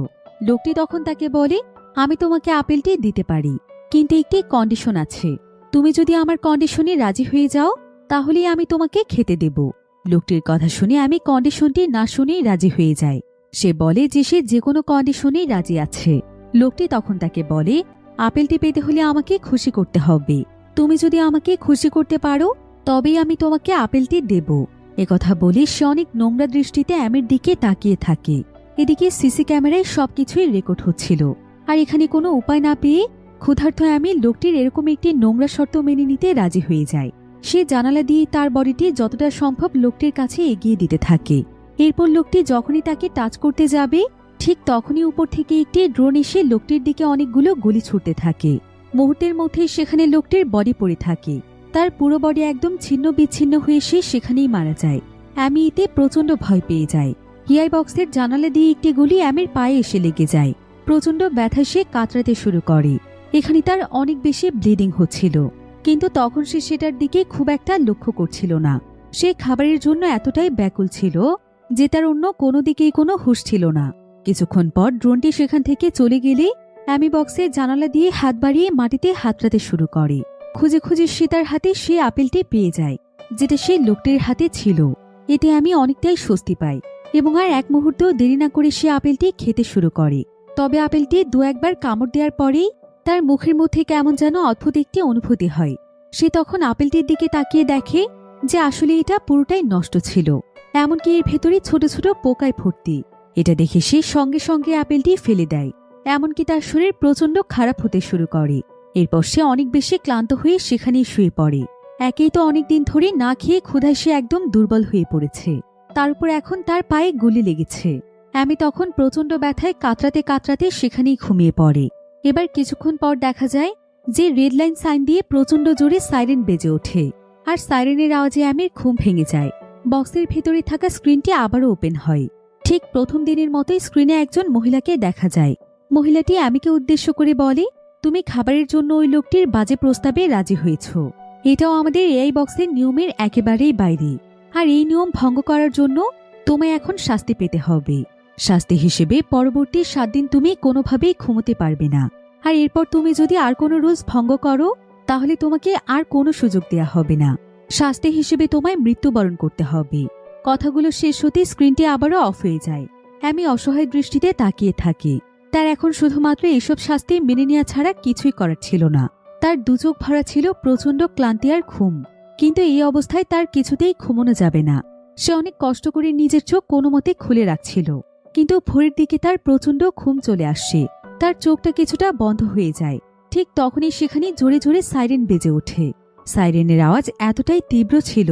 লোকটি তখন তাকে বলে, আমি তোমাকে আপেলটি দিতে পারি, কিন্তু একটি কন্ডিশন আছে। তুমি যদি আমার কন্ডিশনে রাজি হয়ে যাও তাহলে আমি তোমাকে খেতে দেব। লোকটির কথা শুনে আমি কন্ডিশনটি না শুনেই রাজি হয়ে যায়। সে বলে যে সে যে কোনো কন্ডিশনেই রাজি আছে। লোকটি তখন তাকে বলে, আপেলটি পেতে হলে আমাকে খুশি করতে হবে। তুমি যদি আমাকে খুশি করতে পারো তবেই আমি তোমাকে আপেলটি দেব। একথা বলে সে অনেক নোংরা দৃষ্টিতে অ্যামির দিকে তাকিয়ে থাকে। এদিকে সিসি ক্যামেরায় সবকিছুই রেকর্ড হচ্ছিল, আর এখানে কোনো উপায় না পেয়ে ক্ষুধার্ত অ্যামি লোকটির এরকম একটি নোংরা শর্ত মেনে নিতে রাজি হয়ে যায়। সে জানালা দিয়ে তার বডিটি যতটা সম্ভব লোকটির কাছে এগিয়ে দিতে থাকে। এরপর লোকটি যখনই তাকে টাচ করতে যাবে ঠিক তখনই উপর থেকে একটি ড্রোন এসে লোকটির দিকে অনেকগুলো গুলি ছুটতে থাকে। মুহূর্তের মধ্যে সেখানে লোকটির বডি পড়ে থাকে। তার পুরো বডি একদম ছিন্ন বিচ্ছিন্ন হয়ে সে সেখানেই মারা যায়। অ্যামি এতে প্রচণ্ড ভয় পেয়ে যায়। এআই বক্সের জানালা দিয়ে একটি গুলি অ্যামির পায়ে এসে লেগে যায়। প্রচণ্ড ব্যথা সে কাতরাতে শুরু করে। এখানে তার অনেক বেশি ব্লিডিং হচ্ছিল, কিন্তু তখন সে সেটার দিকে খুব একটা লক্ষ্য করছিল না। সে খাবারের জন্য এতটাই ব্যাকুল ছিল যে তার অন্য কোনো দিকেই কোনো হুঁশ ছিল না। কিছুক্ষণ পর ড্রোনটি সেখান থেকে চলে গেলে অ্যামি বক্সের জানালা দিয়ে হাত বাড়িয়ে মাটিতে হাতড়াতে শুরু করে। খুঁজে খুঁজে সে তার হাতে সেই আপেলটি পেয়ে যায়, যেটা সেই লোকটির হাতে ছিল। এতে আমি অনেকটাই স্বস্তি পাই এবং আর এক মুহূর্ত দেরি না করে সে আপেলটি খেতে শুরু করে। তবে আপেলটি দু একবার কামড় দেওয়ার পরেই তার মুখের মধ্যে কেমন যেন অদ্ভুত একটি অনুভূতি হয়। সে তখন আপেলটির দিকে তাকিয়ে দেখে যে আসলে এটা পুরোটাই নষ্ট ছিল, এমনকি এর ভেতরে ছোট ছোট পোকায় ভর্তি। এটা দেখে সে সঙ্গে সঙ্গে আপেলটি ফেলে দেয়, এমনকি তার শরীর প্রচণ্ড খারাপ হতে শুরু করে। এরপর সে অনেক বেশি ক্লান্ত হয়ে সেখানেই শুয়ে পড়ে। একেই তো অনেকদিন ধরে না খেয়ে ক্ষুধায় সে একদম দুর্বল হয়ে পড়েছে, তার উপর এখন তার পায়ে গুলি লেগেছে। আমি তখন প্রচণ্ড ব্যথায় কাতরাতে কাতরাতে সেখানেই ঘুমিয়ে পড়ে। এবার কিছুক্ষণ পর দেখা যায় যে রেড লাইন সাইন দিয়ে প্রচণ্ড জোরে সাইরেন বেজে ওঠে, আর সাইরেনের আওয়াজে আমির ঘুম ভেঙে যায়। বক্সের ভেতরে থাকা স্ক্রিনটি আবারও ওপেন হয়। ঠিক প্রথম দিনের মতোই স্ক্রিনে একজন মহিলাকে দেখা যায়। মহিলাটি আমিকে উদ্দেশ্য করে বলে, তুমি খাবারের জন্য ওই লোকটির বাজে প্রস্তাবে রাজি হয়েছ। এটাও আমাদের এআই বক্সের নিয়মের একেবারেই বাইরে, আর এই নিয়ম ভঙ্গ করার জন্য তোমায় এখন শাস্তি পেতে হবে। শাস্তি হিসেবে পরবর্তী 7 দিন তুমি কোনোভাবেই ঘুমোতে পারবে না, আর এরপর তুমি যদি আর কোনো রুলস ভঙ্গ করো তাহলে তোমাকে আর কোনো সুযোগ দেয়া হবে না। শাস্তি হিসেবে তোমায় মৃত্যুবরণ করতে হবে। কথাগুলো শেষ হতে স্ক্রিনটি আবারও অফ হয়ে যায়। আমি অসহায় দৃষ্টিতে তাকিয়ে থাকি। তার এখন শুধুমাত্র এসব শাস্তি মেনে নেওয়া ছাড়া কিছুই করার ছিল না। তার দুচোখ ভরা ছিল প্রচণ্ড ক্লান্তি আর ঘুম, কিন্তু এই অবস্থায় তার কিছুতেই ঘুমানো যাবে না। সে অনেক কষ্ট করে নিজের চোখ কোনো মতে খুলে রাখছিল, কিন্তু ভোরের দিকে তার প্রচণ্ড ঘুম চলে আসছে। তার চোখটা কিছুটা বন্ধ হয়ে যায়। ঠিক তখনই সেখানে জোরে জোরে সাইরেন বেজে ওঠে। সাইরেনের আওয়াজ এতটাই তীব্র ছিল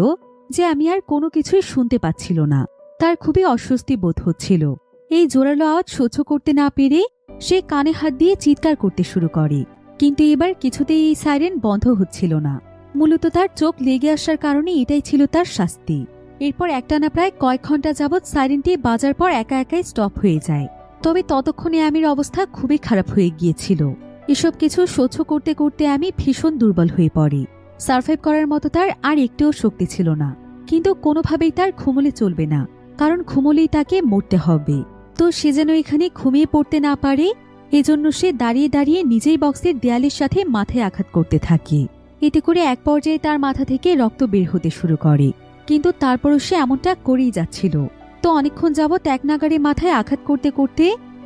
যে আমি আর কোনো কিছুই শুনতে পাচ্ছিল না। তার খুবই অস্বস্তি বোধ হচ্ছিল। এই জোরালো আওয়াজ সহ্য করতে না পেরে সে কানে হাত দিয়ে চিৎকার করতে শুরু করে, কিন্তু এবার কিছুতেই এই সাইরেন বন্ধ হচ্ছিল না। মূলত তার চোখ লেগে আসার কারণে এটাই ছিল তার শাস্তি। এরপর একটানা প্রায় কয়েক ঘন্টা যাবৎ সাইরেনটি বাজার পর একা একাই স্টপ হয়ে যায়। তবে ততক্ষণে আমির অবস্থা খুবই খারাপ হয়ে গিয়েছিল। এসব কিছু সহ্য করতে করতে আমি ভীষণ দুর্বল হয়ে পড়ি। সার্ভাইভ করার মতো তার আর একটুও শক্তি ছিল না, কিন্তু কোনোভাবেই তার ঘুমোলে চলবে না, কারণ ঘুমোলেই তাকে মরতে হবে। তো সে যেন এখানে ঘুমিয়ে পড়তে না পারে, এজন্য সে দাঁড়িয়ে দাঁড়িয়ে নিজেই বক্সের দেয়ালের সাথে মাথায় আঘাত করতে থাকে। এতে করে এক পর্যায়ে তার মাথা থেকে রক্ত বের হতে শুরু করে, কিন্তু তারপরও সে এমনটা করেই যাচ্ছিল। তো অনেকক্ষণ যাবৎ এক নাগাড়ে মাথায় আঘাত করতে করতে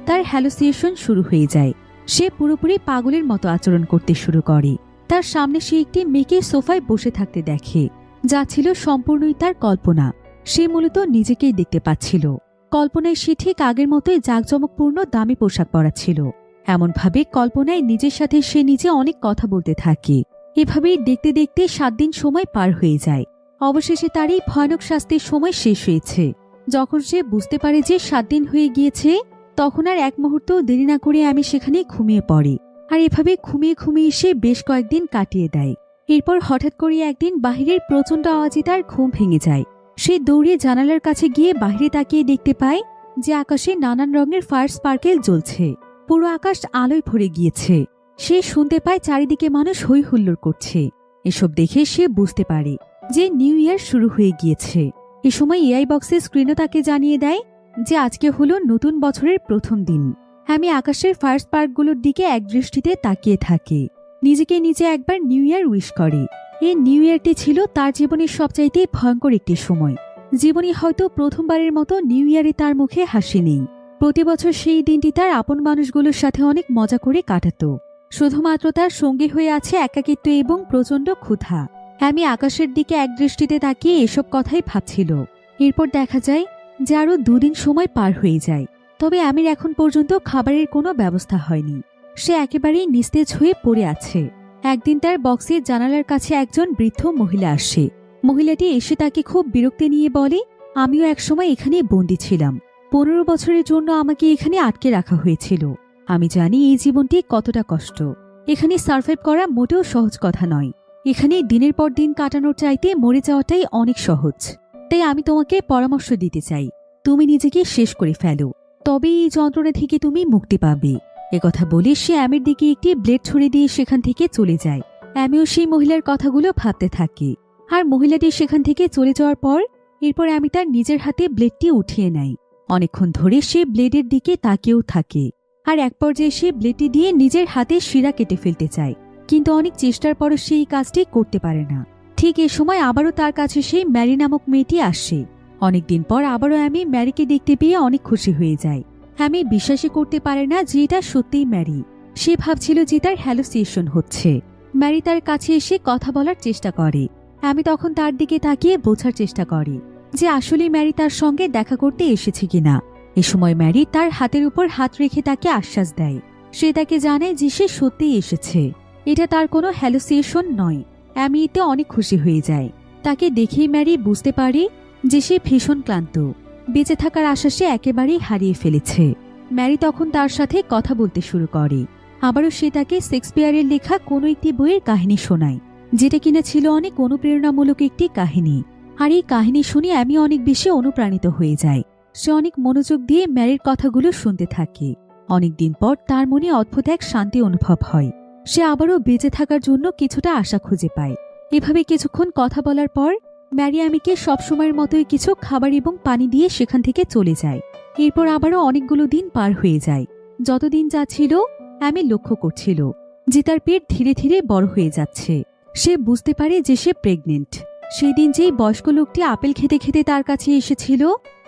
তার হ্যালুসিনেশন শুরু হয়ে যায়। সে পুরোপুরি পাগলের মতো আচরণ করতে শুরু করে। তার সামনে সে একটি মেয়েকে সোফায় বসে থাকতে দেখে, যা ছিল সম্পূর্ণই তার কল্পনা। সে মূলত নিজেকেই দেখতে পাচ্ছিল। কল্পনায় সে ঠিক আগের মতোই জাঁকজমকপূর্ণ দামি পোশাক পরা ছিল। এমনভাবে কল্পনায় নিজের সাথে সে নিজে অনেক কথা বলতে থাকে। এভাবেই দেখতে দেখতে 7 দিন সময় পার হয়ে যায়। অবশেষে তার এই ভয়ানক শাস্তির সময় শেষ হয়েছে। যখন সে বুঝতে পারে যে 7 দিন হয়ে গিয়েছে, তখন আর এক মুহূর্ত দেরি না করে আমি সেখানে ঘুমিয়ে পড়ি। আর এভাবে ঘুমিয়ে ঘুমিয়ে সে বেশ কয়েকদিন কাটিয়ে দেয়। এরপর হঠাৎ করে একদিন বাহিরের প্রচণ্ড আওয়াজে তার ঘুম ভেঙে যায়। সে দৌড়ে জানালার কাছে গিয়ে বাইরে তাকিয়ে দেখতে পায় যে আকাশে নানান রঙের ফায়ার স্পার্কেল জ্বলছে। পুরো আকাশ আলোয় ভরে গিয়েছে। সে শুনতে পায় চারিদিকে মানুষ হই হুল্লোড় করছে। এসব দেখে সে বুঝতে পারে যে নিউ ইয়ার শুরু হয়ে গিয়েছে। এ সময় এআই বক্সের স্ক্রিনও তাকে জানিয়ে দেয় যে আজকে হলো নতুন বছরের প্রথম দিন। আমি আকাশের ফায়ার স্পার্কগুলোর দিকে একদৃষ্টিতে তাকিয়ে থাকি। নিজেকে নিজে একবার নিউ ইয়ার উইশ করে। এই নিউ ইয়ারটি ছিল তার জীবনের সবচাইতে ভয়ঙ্কর একটি সময়। জীবনে হয়তো প্রথমবারের মতো নিউ ইয়ারে তার মুখে হাসি নেই। প্রতি বছর সেই দিনটি তার আপন মানুষগুলোর সাথে অনেক মজা করে কাটাত। শুধুমাত্র তার সঙ্গী হয়ে আছে একাকিত্ব এবং প্রচণ্ড ক্ষুধা। আমি আকাশের দিকে একদৃষ্টিতে তাকিয়ে এসব কথাই ভাবছিল। এরপর দেখা যায় যে আরও 2 দিন সময় পার হয়ে যায়। তবে আমির এখন পর্যন্ত খাবারের কোনো ব্যবস্থা হয়নি। সে একেবারেই নিস্তেজ হয়ে পড়ে আছে। একদিন তার বক্সের জানালার কাছে একজন বৃদ্ধ মহিলা আসে। মহিলাটি এসে তাকে খুব বিরক্তি নিয়ে বলে, আমিও একসময় এখানে বন্দী ছিলাম। 15 বছরের জন্য আমাকে এখানে আটকে রাখা হয়েছিল। আমি জানি এই জীবনটি কতটা কষ্ট। এখানে সার্ভাইভ করা মোটেও সহজ কথা নয়। এখানে দিনের পর দিন কাটানোর চাইতে মরে যাওয়াটাই অনেক সহজ। তাই আমি তোমাকে পরামর্শ দিতে চাই, তুমি নিজেকে শেষ করে ফেলো, তবে এই যন্ত্রণা থেকে তুমি মুক্তি পাবে। একথা বলে সে অ্যামির দিকে একটি ব্লেড ছুড়ে দিয়ে সেখান থেকে চলে যায়। অ্যামিও সেই মহিলার কথাগুলো ভাবতে থাকে। আর মহিলাটি সেখান থেকে চলে যাওয়ার পর এরপর অ্যামি তার নিজের হাতে ব্লেডটি উঠিয়ে নেয়। অনেকক্ষণ ধরে সে ব্লেডের দিকে তাকিয়েও থাকে। আর এক পর্যায়ে সে ব্লেডটি দিয়ে নিজের হাতে শিরা কেটে ফেলতে চায়, কিন্তু অনেক চেষ্টার পরও সে এই কাজটি করতে পারে না। ঠিক এ সময় আবারও তার কাছে সেই ম্যারি নামক মেয়েটি আসে। অনেকদিন পর আবারও অ্যামি ম্যারিকে দেখতে পেয়ে অনেক খুশি হয়ে যায়। অ্যামি বিশ্বাসই করতে পারে না যে এটা সত্যিই ম্যারি। সে ভাবছিল যে তার হ্যালুসিনেশন হচ্ছে। ম্যারি তার কাছে এসে কথা বলার চেষ্টা করে। অ্যামি তখন তার দিকে তাকিয়ে বোঝার চেষ্টা করে যে আসলে ম্যারি তার সঙ্গে দেখা করতে এসেছে কিনা। এ সময় ম্যারি তার হাতের উপর হাত রেখে তাকে আশ্বাস দেয়। সে তাকে জানায় যে সে সত্যিই এসেছে, এটা তার কোনো হ্যালুসিনেশন নয়। অ্যামি এতে অনেক খুশি হয়ে যায়। তাকে দেখেই ম্যারি বুঝতে পারে যে সে ভীষণ ক্লান্ত, বেঁচে থাকার আশা সে একেবারেই হারিয়ে ফেলেছে। ম্যারি তখন তার সাথে কথা বলতে শুরু করে। আবারও সে তাকে শেক্সপিয়ারের লেখা কোনো একটি বইয়ের কাহিনী শোনায়, যেটা কিনা ছিল অনেক অনুপ্রেরণামূলক একটি কাহিনী। আর এই কাহিনী শুনে অ্যামি অনেক বেশি অনুপ্রাণিত হয়ে যায়। সে অনেক মনোযোগ দিয়ে ম্যারির কথাগুলো শুনতে থাকে। অনেকদিন পর তার মনে অদ্ভুত এক শান্তি অনুভব হয়। সে আবারও বেঁচে থাকার জন্য কিছুটা আশা খুঁজে পায়। এভাবে কিছুক্ষণ কথা বলার পর ম্যারি অ্যামিকে সবসময়ের মতোই কিছু খাবার এবং পানি দিয়ে সেখান থেকে চলে যায়। এরপর আবারও অনেকগুলো দিন পার হয়ে যায়। যতদিন যাচ্ছিল অ্যামি লক্ষ্য করছিল যে তার পেট ধীরে ধীরে বড় হয়ে যাচ্ছে। সে বুঝতে পারে যে সে প্রেগনেন্ট। সেই দিন যেই বয়স্ক লোকটি আপেল খেতে খেতে তার কাছে এসেছিল,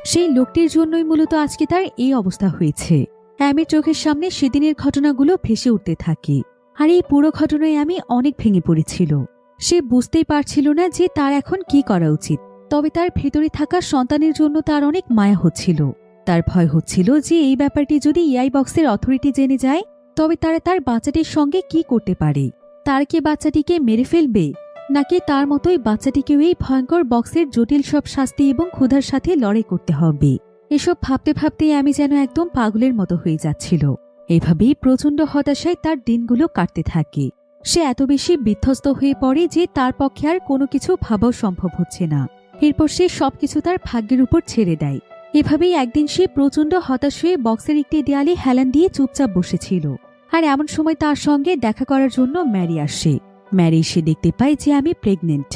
সেই লোকটির জন্যই মূলত আজকে তার এই অবস্থা হয়েছে। অ্যামির চোখের সামনে সেদিনের ঘটনাগুলো ভেসে উঠতে থাকে। আর এই পুরো ঘটনায় অ্যামি অনেক ভেঙে পড়েছিল। সে বুঝতেই পারছিল না যে তার এখন কি করা উচিত। তবে তার ভেতরে থাকা সন্তানের জন্য তার অনেক মায়া হচ্ছিল। তার ভয় হচ্ছিল যে এই ব্যাপারটি যদি এআই বক্সের অথরিটি জেনে যায়, তবে তারা তার বাচ্চাটির সঙ্গে কি করতে পারে। তার কি বাচ্চাটিকে মেরে ফেলবে, নাকি তার মতোই বাচ্চাটিকেও এই ভয়ঙ্কর বক্সের জটিল সব শাস্তি এবং ক্ষুধার সাথে লড়াই করতে হবে। এসব ভাবতে ভাবতেই আমি যেন একদম পাগলের মতো হয়ে যাচ্ছিল। এভাবেই প্রচণ্ড হতাশায় তার দিনগুলো কাটতে থাকে। সে এত বেশি বিধ্বস্ত হয়ে পড়ে যে তার পক্ষে আর কোনো কিছু ভাবাও সম্ভব হচ্ছে না। এরপর সে সবকিছু তার ভাগ্যের উপর ছেড়ে দেয়। এভাবেই একদিন সে প্রচণ্ড হতাশ হয়ে বক্সের একটি দেয়ালে হেলান দিয়ে চুপচাপ বসেছিল। আর এমন সময় তার সঙ্গে দেখা করার জন্য ম্যারি আসে। ম্যারি এসে দেখতে পায় যে আমি প্রেগনেন্ট।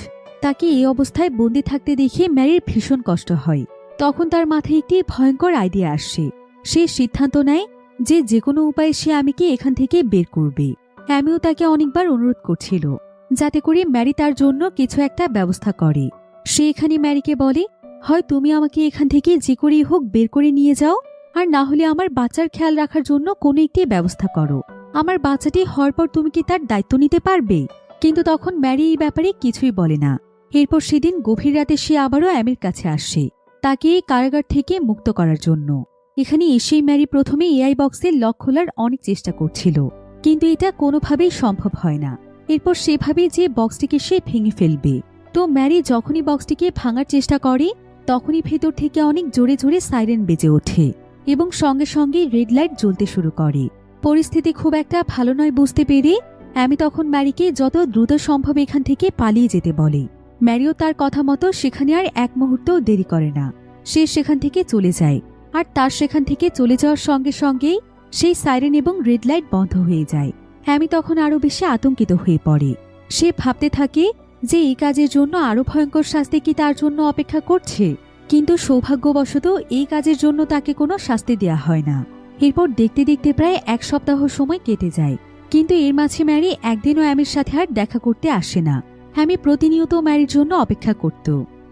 তাকে এই অবস্থায় বন্দি থাকতে দেখে ম্যারির ভীষণ কষ্ট হয়। তখন তার মাথায় একটি ভয়ঙ্কর আইডিয়া আসে। সে সিদ্ধান্ত নেয় যে যে কোনো উপায়ে সে আমিকে এখান থেকে বের করবে। অ্যামিও তাকে অনেকবার অনুরোধ করছিল যাতে করে ম্যারি তার জন্য কিছু একটা ব্যবস্থা করে। সে এখানে ম্যারিকে বলে, হয় তুমি আমাকে এখান থেকে যে করেই হোক বের করে নিয়ে যাও, আর না হলে আমার বাচ্চার খেয়াল রাখার জন্য কোনো একটি ব্যবস্থা করো। আমার বাচ্চাটি হওয়ার পর তুমি কি তার দায়িত্ব নিতে পারবে? কিন্তু তখন ম্যারি এই ব্যাপারে কিছুই বলে না। এরপর সেদিন গভীর রাতে সে আবারও অ্যামির কাছে আসে, তাকে এই কারাগার থেকে মুক্ত করার জন্য। এখানে এসেই ম্যারি প্রথমে এআই বক্সের লক খোলার অনেক চেষ্টা করছিল, কিন্তু এটা কোনোভাবেই সম্ভব হয় না। এরপর সেভাবে যে বক্সটিকে সে ভেঙে ফেলবে। তো ম্যারি যখনই বক্সটিকে ভাঙার চেষ্টা করে, তখনই ভেতর থেকে অনেক জোরে জোরে সাইরেন বেজে ওঠে এবং সঙ্গে সঙ্গে রেড লাইট জ্বলতে শুরু করে। পরিস্থিতি খুব একটা ভালো নয় বুঝতে পেরে অ্যামি তখন ম্যারিকে যত দ্রুত সম্ভব এখান থেকে পালিয়ে যেতে বলে। ম্যারিও তার কথা মতো সেখানে আর এক মুহূর্তও দেরি করে না। সে সেখান থেকে চলে যায়। আর তার সেখান থেকে চলে যাওয়ার সঙ্গে সঙ্গেই সেই সাইরেন এবং রেড লাইট বন্ধ হয়ে যায়। অ্যামি তখন আরো বেশি আতঙ্কিত হয়ে পড়ে। সে ভাবতে থাকে যে এই কাজের জন্য আরো ভয়ঙ্কর শাস্তি কি তার জন্য অপেক্ষা করছে। কিন্তু সৌভাগ্যবশত এই কাজের জন্য তাকে কোনো শাস্তি দেয়া হয় না। এরপর দেখতে দেখতে প্রায় এক সপ্তাহ সময় কেটে যায়। কিন্তু এর মাঝে ম্যারি একদিনও অ্যামির সাথে আর দেখা করতে আসে না। অ্যামি প্রতিনিয়ত ম্যারির জন্য অপেক্ষা করত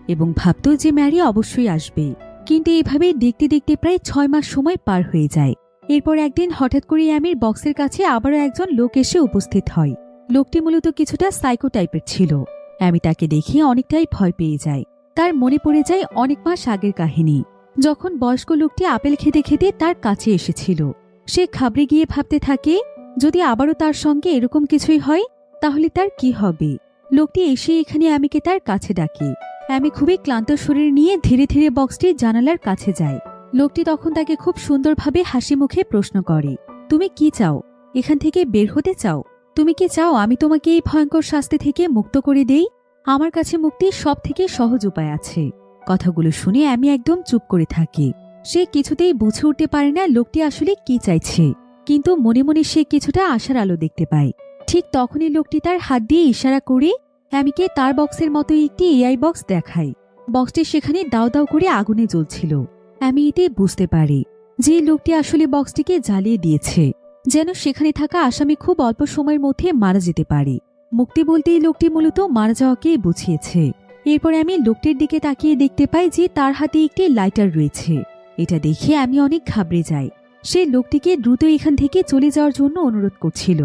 এবং ভাবত যে ম্যারি অবশ্যই আসবে। কিন্তু এইভাবে দেখতে দেখতে প্রায় 6 মাস সময় পার হয়ে যায়। এরপর একদিন হঠাৎ করে অ্যামির বক্সের কাছে আবারও একজন লোক এসে উপস্থিত হয়। লোকটি মূলত কিছুটা সাইকো টাইপের ছিল। অ্যামি তাকে দেখে অনেকটাই ভয় পেয়ে যায়। তার মনে পড়ে যায় অনেক মাস আগের কাহিনী, যখন বয়স্ক লোকটি আপেল খেতে খেতে তার কাছে এসেছিল। সে ঘাবড়ে গিয়ে ভাবতে থাকে যদি আবারও তার সঙ্গে এরকম কিছুই হয় তাহলে তার কি হবে। লোকটি এসে এখানে অ্যামিকে তার কাছে ডাকে। অ্যামি খুবই ক্লান্ত শরীর নিয়ে ধীরে ধীরে বক্সটি জানালার কাছে যায়। লোকটি তখন তাকে খুব সুন্দরভাবে হাসি মুখে প্রশ্ন করে, তুমি কি চাও? এখান থেকে বের হতে চাও? তুমি কি চাও আমি তোমাকে এই ভয়ঙ্কর শাস্তি থেকে মুক্ত করে দেই? আমার কাছে মুক্তির সব থেকে সহজ উপায় আছে। কথাগুলো শুনে অ্যামি একদম চুপ করে থাকে। সে কিছুতেই বুঝে উঠতে পারে না লোকটি আসলে কি চাইছে, কিন্তু মনে মনে সে কিছুটা আশার আলো দেখতে পায়। ঠিক তখনই লোকটি তার হাত দিয়ে ইশারা করে অ্যামিকে তার বক্সের মতো একটি এআই বক্স দেখায়। বক্সটি সেখানে দাও দাও করে আগুনে জ্বলছিল। অ্যামি এতে বুঝতে পারে যে লোকটি আসলে বক্সটিকে জ্বালিয়ে দিয়েছে। যেন সেখানে থাকা আসামি খুব অল্প সময়ের মধ্যে মারা যেতে পারে। মুক্তি বলতেই লোকটি মূলত মারা যাওয়াকেই বুঝিয়েছে। এরপর আমি লোকটির দিকে তাকিয়ে দেখতে পাই যে তার হাতে একটি লাইটার রয়েছে। এটা দেখে আমি অনেক ঘাবড়ে যাই। সে লোকটিকে দ্রুত এখান থেকে চলে যাওয়ার জন্য অনুরোধ করছিল।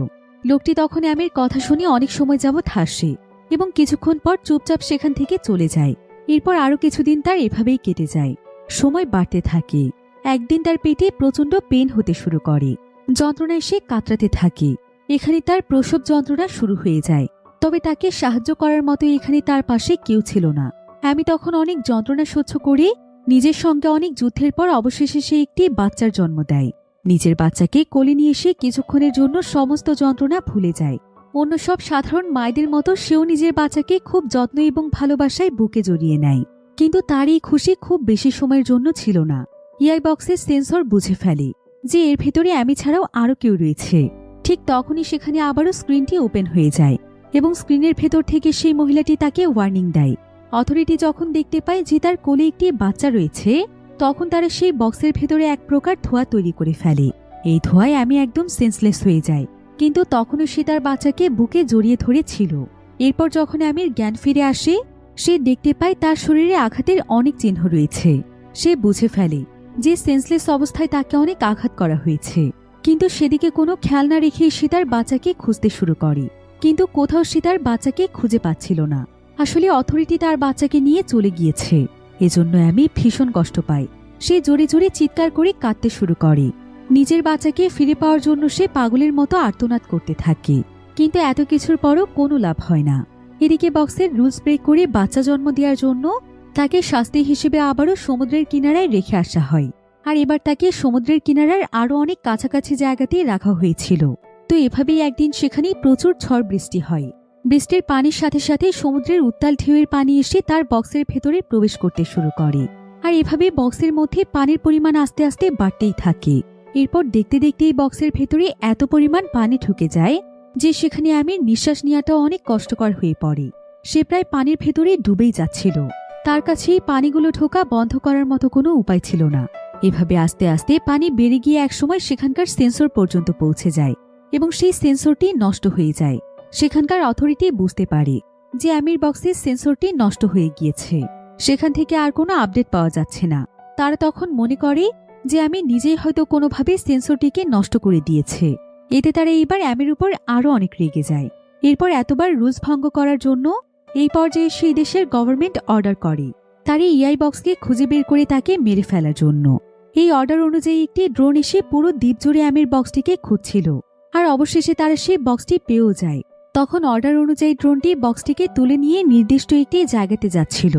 লোকটি তখন আমির কথা শুনে অনেক সময় যাবৎ হাসে এবং কিছুক্ষণ পর চুপচাপ সেখান থেকে চলে যায়। এরপর আরো কিছুদিন তার এভাবেই কেটে যায়। সময় বাড়তে থাকে। একদিন তার পেটে প্রচণ্ড পেন হতে শুরু করে। যন্ত্রণায় সে কাতরাতে থাকে। এখানে তার প্রসব যন্ত্রণা শুরু হয়ে যায়। তবে তাকে সাহায্য করার মতো এখানে তার পাশে কেউ ছিল না। আমি তখন অনেক যন্ত্রণা সহ্য করে নিজের সঙ্গে অনেক যুদ্ধের পর অবশেষে সে একটি বাচ্চার জন্ম দেয়। নিজের বাচ্চাকে কোলে নিয়ে এসে কিছুক্ষণের জন্য সমস্ত যন্ত্রণা ভুলে যায়। অন্য সব সাধারণ মায়েদের মতো সেও নিজের বাচ্চাকে খুব যত্ন এবং ভালোবাসায় বুকে জড়িয়ে নেয়। কিন্তু তার এই খুশি খুব বেশি সময়ের জন্য ছিল না। ইআই বক্সের সেন্সর বুঝে ফেলে যে এর ভেতরে আমি ছাড়াও আরও কেউ রয়েছে। ঠিক তখনই সেখানে আবারও স্ক্রিনটি ওপেন হয়ে যায় এবং স্ক্রিনের ভেতর থেকে সেই মহিলাটি তাকে ওয়ার্নিং দেয়। অথরিটি যখন দেখতে পায় যে তার কোলে একটি বাচ্চা রয়েছে, তখন তারা সেই বক্সের ভেতরে এক প্রকার ধোঁয়া তৈরি করে ফেলে। এই ধোঁয়ায় আমি একদম সেন্সলেস হয়ে যাই। কিন্তু তখনও সে তার বাচ্চাকে বুকে জড়িয়ে ধরেছিল। এরপর যখন আমির জ্ঞান ফিরে আসে, সে দেখতে পায় তার শরীরে আঘাতের অনেক চিহ্ন রয়েছে। সে বুঝে ফেলে যে সেন্সলেস অবস্থায় তাকে অনেক আঘাত করা হয়েছে। কিন্তু সেদিকে কোনো খেয়াল না রেখে সে তার বাচ্চাকে খুঁজতে শুরু করে। কিন্তু কোথাও সে তার বাচ্চাকে খুঁজে পাচ্ছিল না। আসলে অথরিটি তার বাচ্চাকে নিয়ে চলে গিয়েছে। এজন্য আমি ভীষণ কষ্ট পাই। সে জোরে জোরে চিৎকার করে কাঁদতে শুরু করে। নিজের বাচ্চাকে ফিরে পাওয়ার জন্য সে পাগলের মতো আর্তনাদ করতে থাকে। কিন্তু এত কিছুর পরও কোনো লাভ হয় না। এদিকে বক্সের রুলস ব্রেক করে বাচ্চা জন্ম দেওয়ার জন্য তাকে শাস্তি হিসেবে আবারও সমুদ্রের কিনারায় রেখে আসা হয়। আর এবার তাকে সমুদ্রের কিনারার আরও অনেক কাছাকাছি জায়গাতেই রাখা হয়েছিল। তো এভাবেই একদিন সেখানে প্রচুর ঝড় বৃষ্টি হয়। বৃষ্টির পানির সাথে সাথে সমুদ্রের উত্তাল ঢেউয়ের পানি এসে তার বক্সের ভেতরে প্রবেশ করতে শুরু করে। আর এভাবে বক্সের মধ্যে পানির পরিমাণ আস্তে আস্তে বাড়তেই থাকে। এরপর দেখতে দেখতেই বক্সের ভেতরে এত পরিমাণ পানি ঢুকে যায় যে সেখানে আমির নিঃশ্বাস নেওয়াটাও অনেক কষ্টকর হয়ে পড়ে। সে প্রায় পানির ভেতরে ডুবেই যাচ্ছিল। তার কাছে এই পানিগুলো ঢোকা বন্ধ করার মতো কোনো উপায় ছিল না। এভাবে আস্তে আস্তে পানি বেড়ে গিয়ে একসময় সেখানকার সেন্সর পর্যন্ত পৌঁছে যায় এবং সেই সেন্সরটি নষ্ট হয়ে যায়। সেখানকার অথরিটি বুঝতে পারে যে আমির বক্সের সেন্সরটি নষ্ট হয়ে গিয়েছে। সেখান থেকে আর কোনো আপডেট পাওয়া যাচ্ছে না। তারা তখন মনে করে যে আমি নিজেই হয়তো কোনোভাবে সেন্সরটিকে নষ্ট করে দিয়েছে। এতে তারা এইবার আমির উপর আরও অনেক রেগে যায়। এরপর এতবার রুলস ভঙ্গ করার জন্য এই পর্যায়ে সেই দেশের গভর্নমেন্ট অর্ডার করে তার এই ইআই বক্সকে খুঁজে বের করে তাকে মেরে ফেলার জন্য। এই অর্ডার অনুযায়ী একটি ড্রোন এসে পুরো দ্বীপ জুড়ে আমির বক্সটিকে খুঁজছিল। আর অবশেষে তারা সেই বক্সটি পেয়েও যায়। তখন অর্ডার অনুযায়ী ড্রোনটি বক্সটিকে তুলে নিয়ে নির্দিষ্ট একটি জায়গাতে যাচ্ছিল।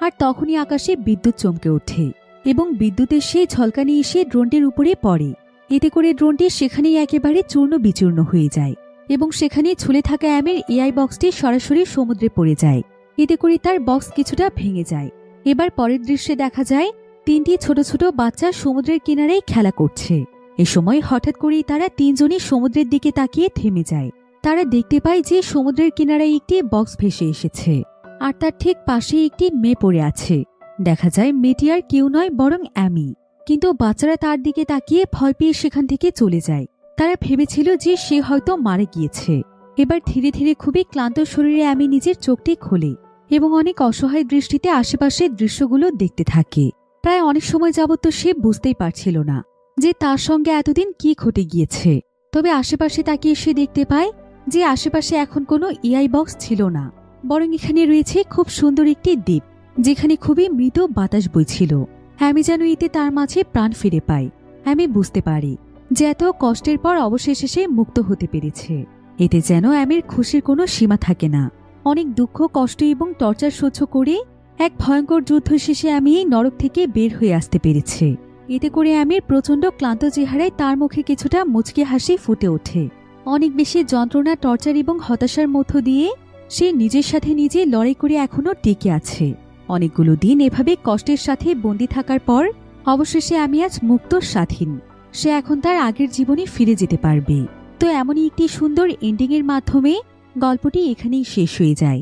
আর তখনই আকাশে বিদ্যুৎ চমকে ওঠে এবং বিদ্যুতের সেই ঝলকানি এসে ড্রোনটির উপরে পড়ে। এতে করে ড্রোনটি সেখানেই একেবারে চূর্ণ বিচূর্ণ হয়ে যায় এবং সেখানে ঝুলে থাকা আমির এআই বক্সটি সরাসরি সমুদ্রে পড়ে যায়। এতে করে তার বক্স কিছুটা ভেঙে যায়। এবার পরের দৃশ্যে দেখা যায় তিনটি ছোট ছোট বাচ্চা সমুদ্রের কিনারেই খেলা করছে। এ সময় হঠাৎ করেই তারা তিনজনই সমুদ্রের দিকে তাকিয়ে থেমে যায়। তারা দেখতে পায় যে সমুদ্রের কিনারায় একটি বক্স ভেসে এসেছে আর তার ঠিক পাশে একটি মেয়ে পড়ে আছে। দেখা যায় মেয়েটি আর কেউ নয় বরং অ্যামি। কিন্তু বাচ্চারা তার দিকে তাকিয়ে ভয় পেয়ে সেখান থেকে চলে যায়। তারা ভেবেছিল যে সে হয়তো মারা গিয়েছে। এবার ধীরে ধীরে খুবই ক্লান্ত শরীরে অ্যামি নিজের চোখটি খোলে এবং অনেক অসহায় দৃষ্টিতে আশেপাশের দৃশ্যগুলো দেখতে থাকে। প্রায় অনেক সময় যাবত তো সে বুঝতেই পারছিল না যে তার সঙ্গে এতদিন কি ঘটে গিয়েছে। তবে আশেপাশে তাকিয়ে সে দেখতে পায় যে আশেপাশে এখন কোনো এআই বক্স ছিল না, বরং এখানে রয়েছে খুব সুন্দর একটি দ্বীপ যেখানে খুবই মৃত বাতাস বইছিল। আমি যেন এতে তার মাঝে প্রাণ ফিরে পাই। আমি বুঝতে পারি যে এত কষ্টের পর অবশেষে সে মুক্ত হতে পেরেছে। এতে যেন আমির খুশির কোনো সীমা থাকে না। অনেক দুঃখ কষ্ট এবং টর্চার সহ্য করে এক ভয়ঙ্কর যুদ্ধ শেষে আমি এই নরক থেকে বের হয়ে আসতে পেরেছে। এতে করে আমির প্রচণ্ড ক্লান্ত চেহারায় তার মুখে কিছুটা মুচকি হাসি ফুটে ওঠে। অনেক বেশি যন্ত্রণা টর্চার এবং হতাশার মধ্য দিয়ে সে নিজের সাথে নিজে লড়াই করে এখনো টিকে আছে। অনেকগুলো দিন এভাবে কষ্টের সাথে বন্দী থাকার পর অবশেষে আমি আজ মুক্ত স্বাধীন। সে এখন তার আগের জীবনে ফিরে যেতে পারবে। তো এমনই একটি সুন্দর এন্ডিংয়ের মাধ্যমে গল্পটি এখানেই শেষ হয়ে যায়।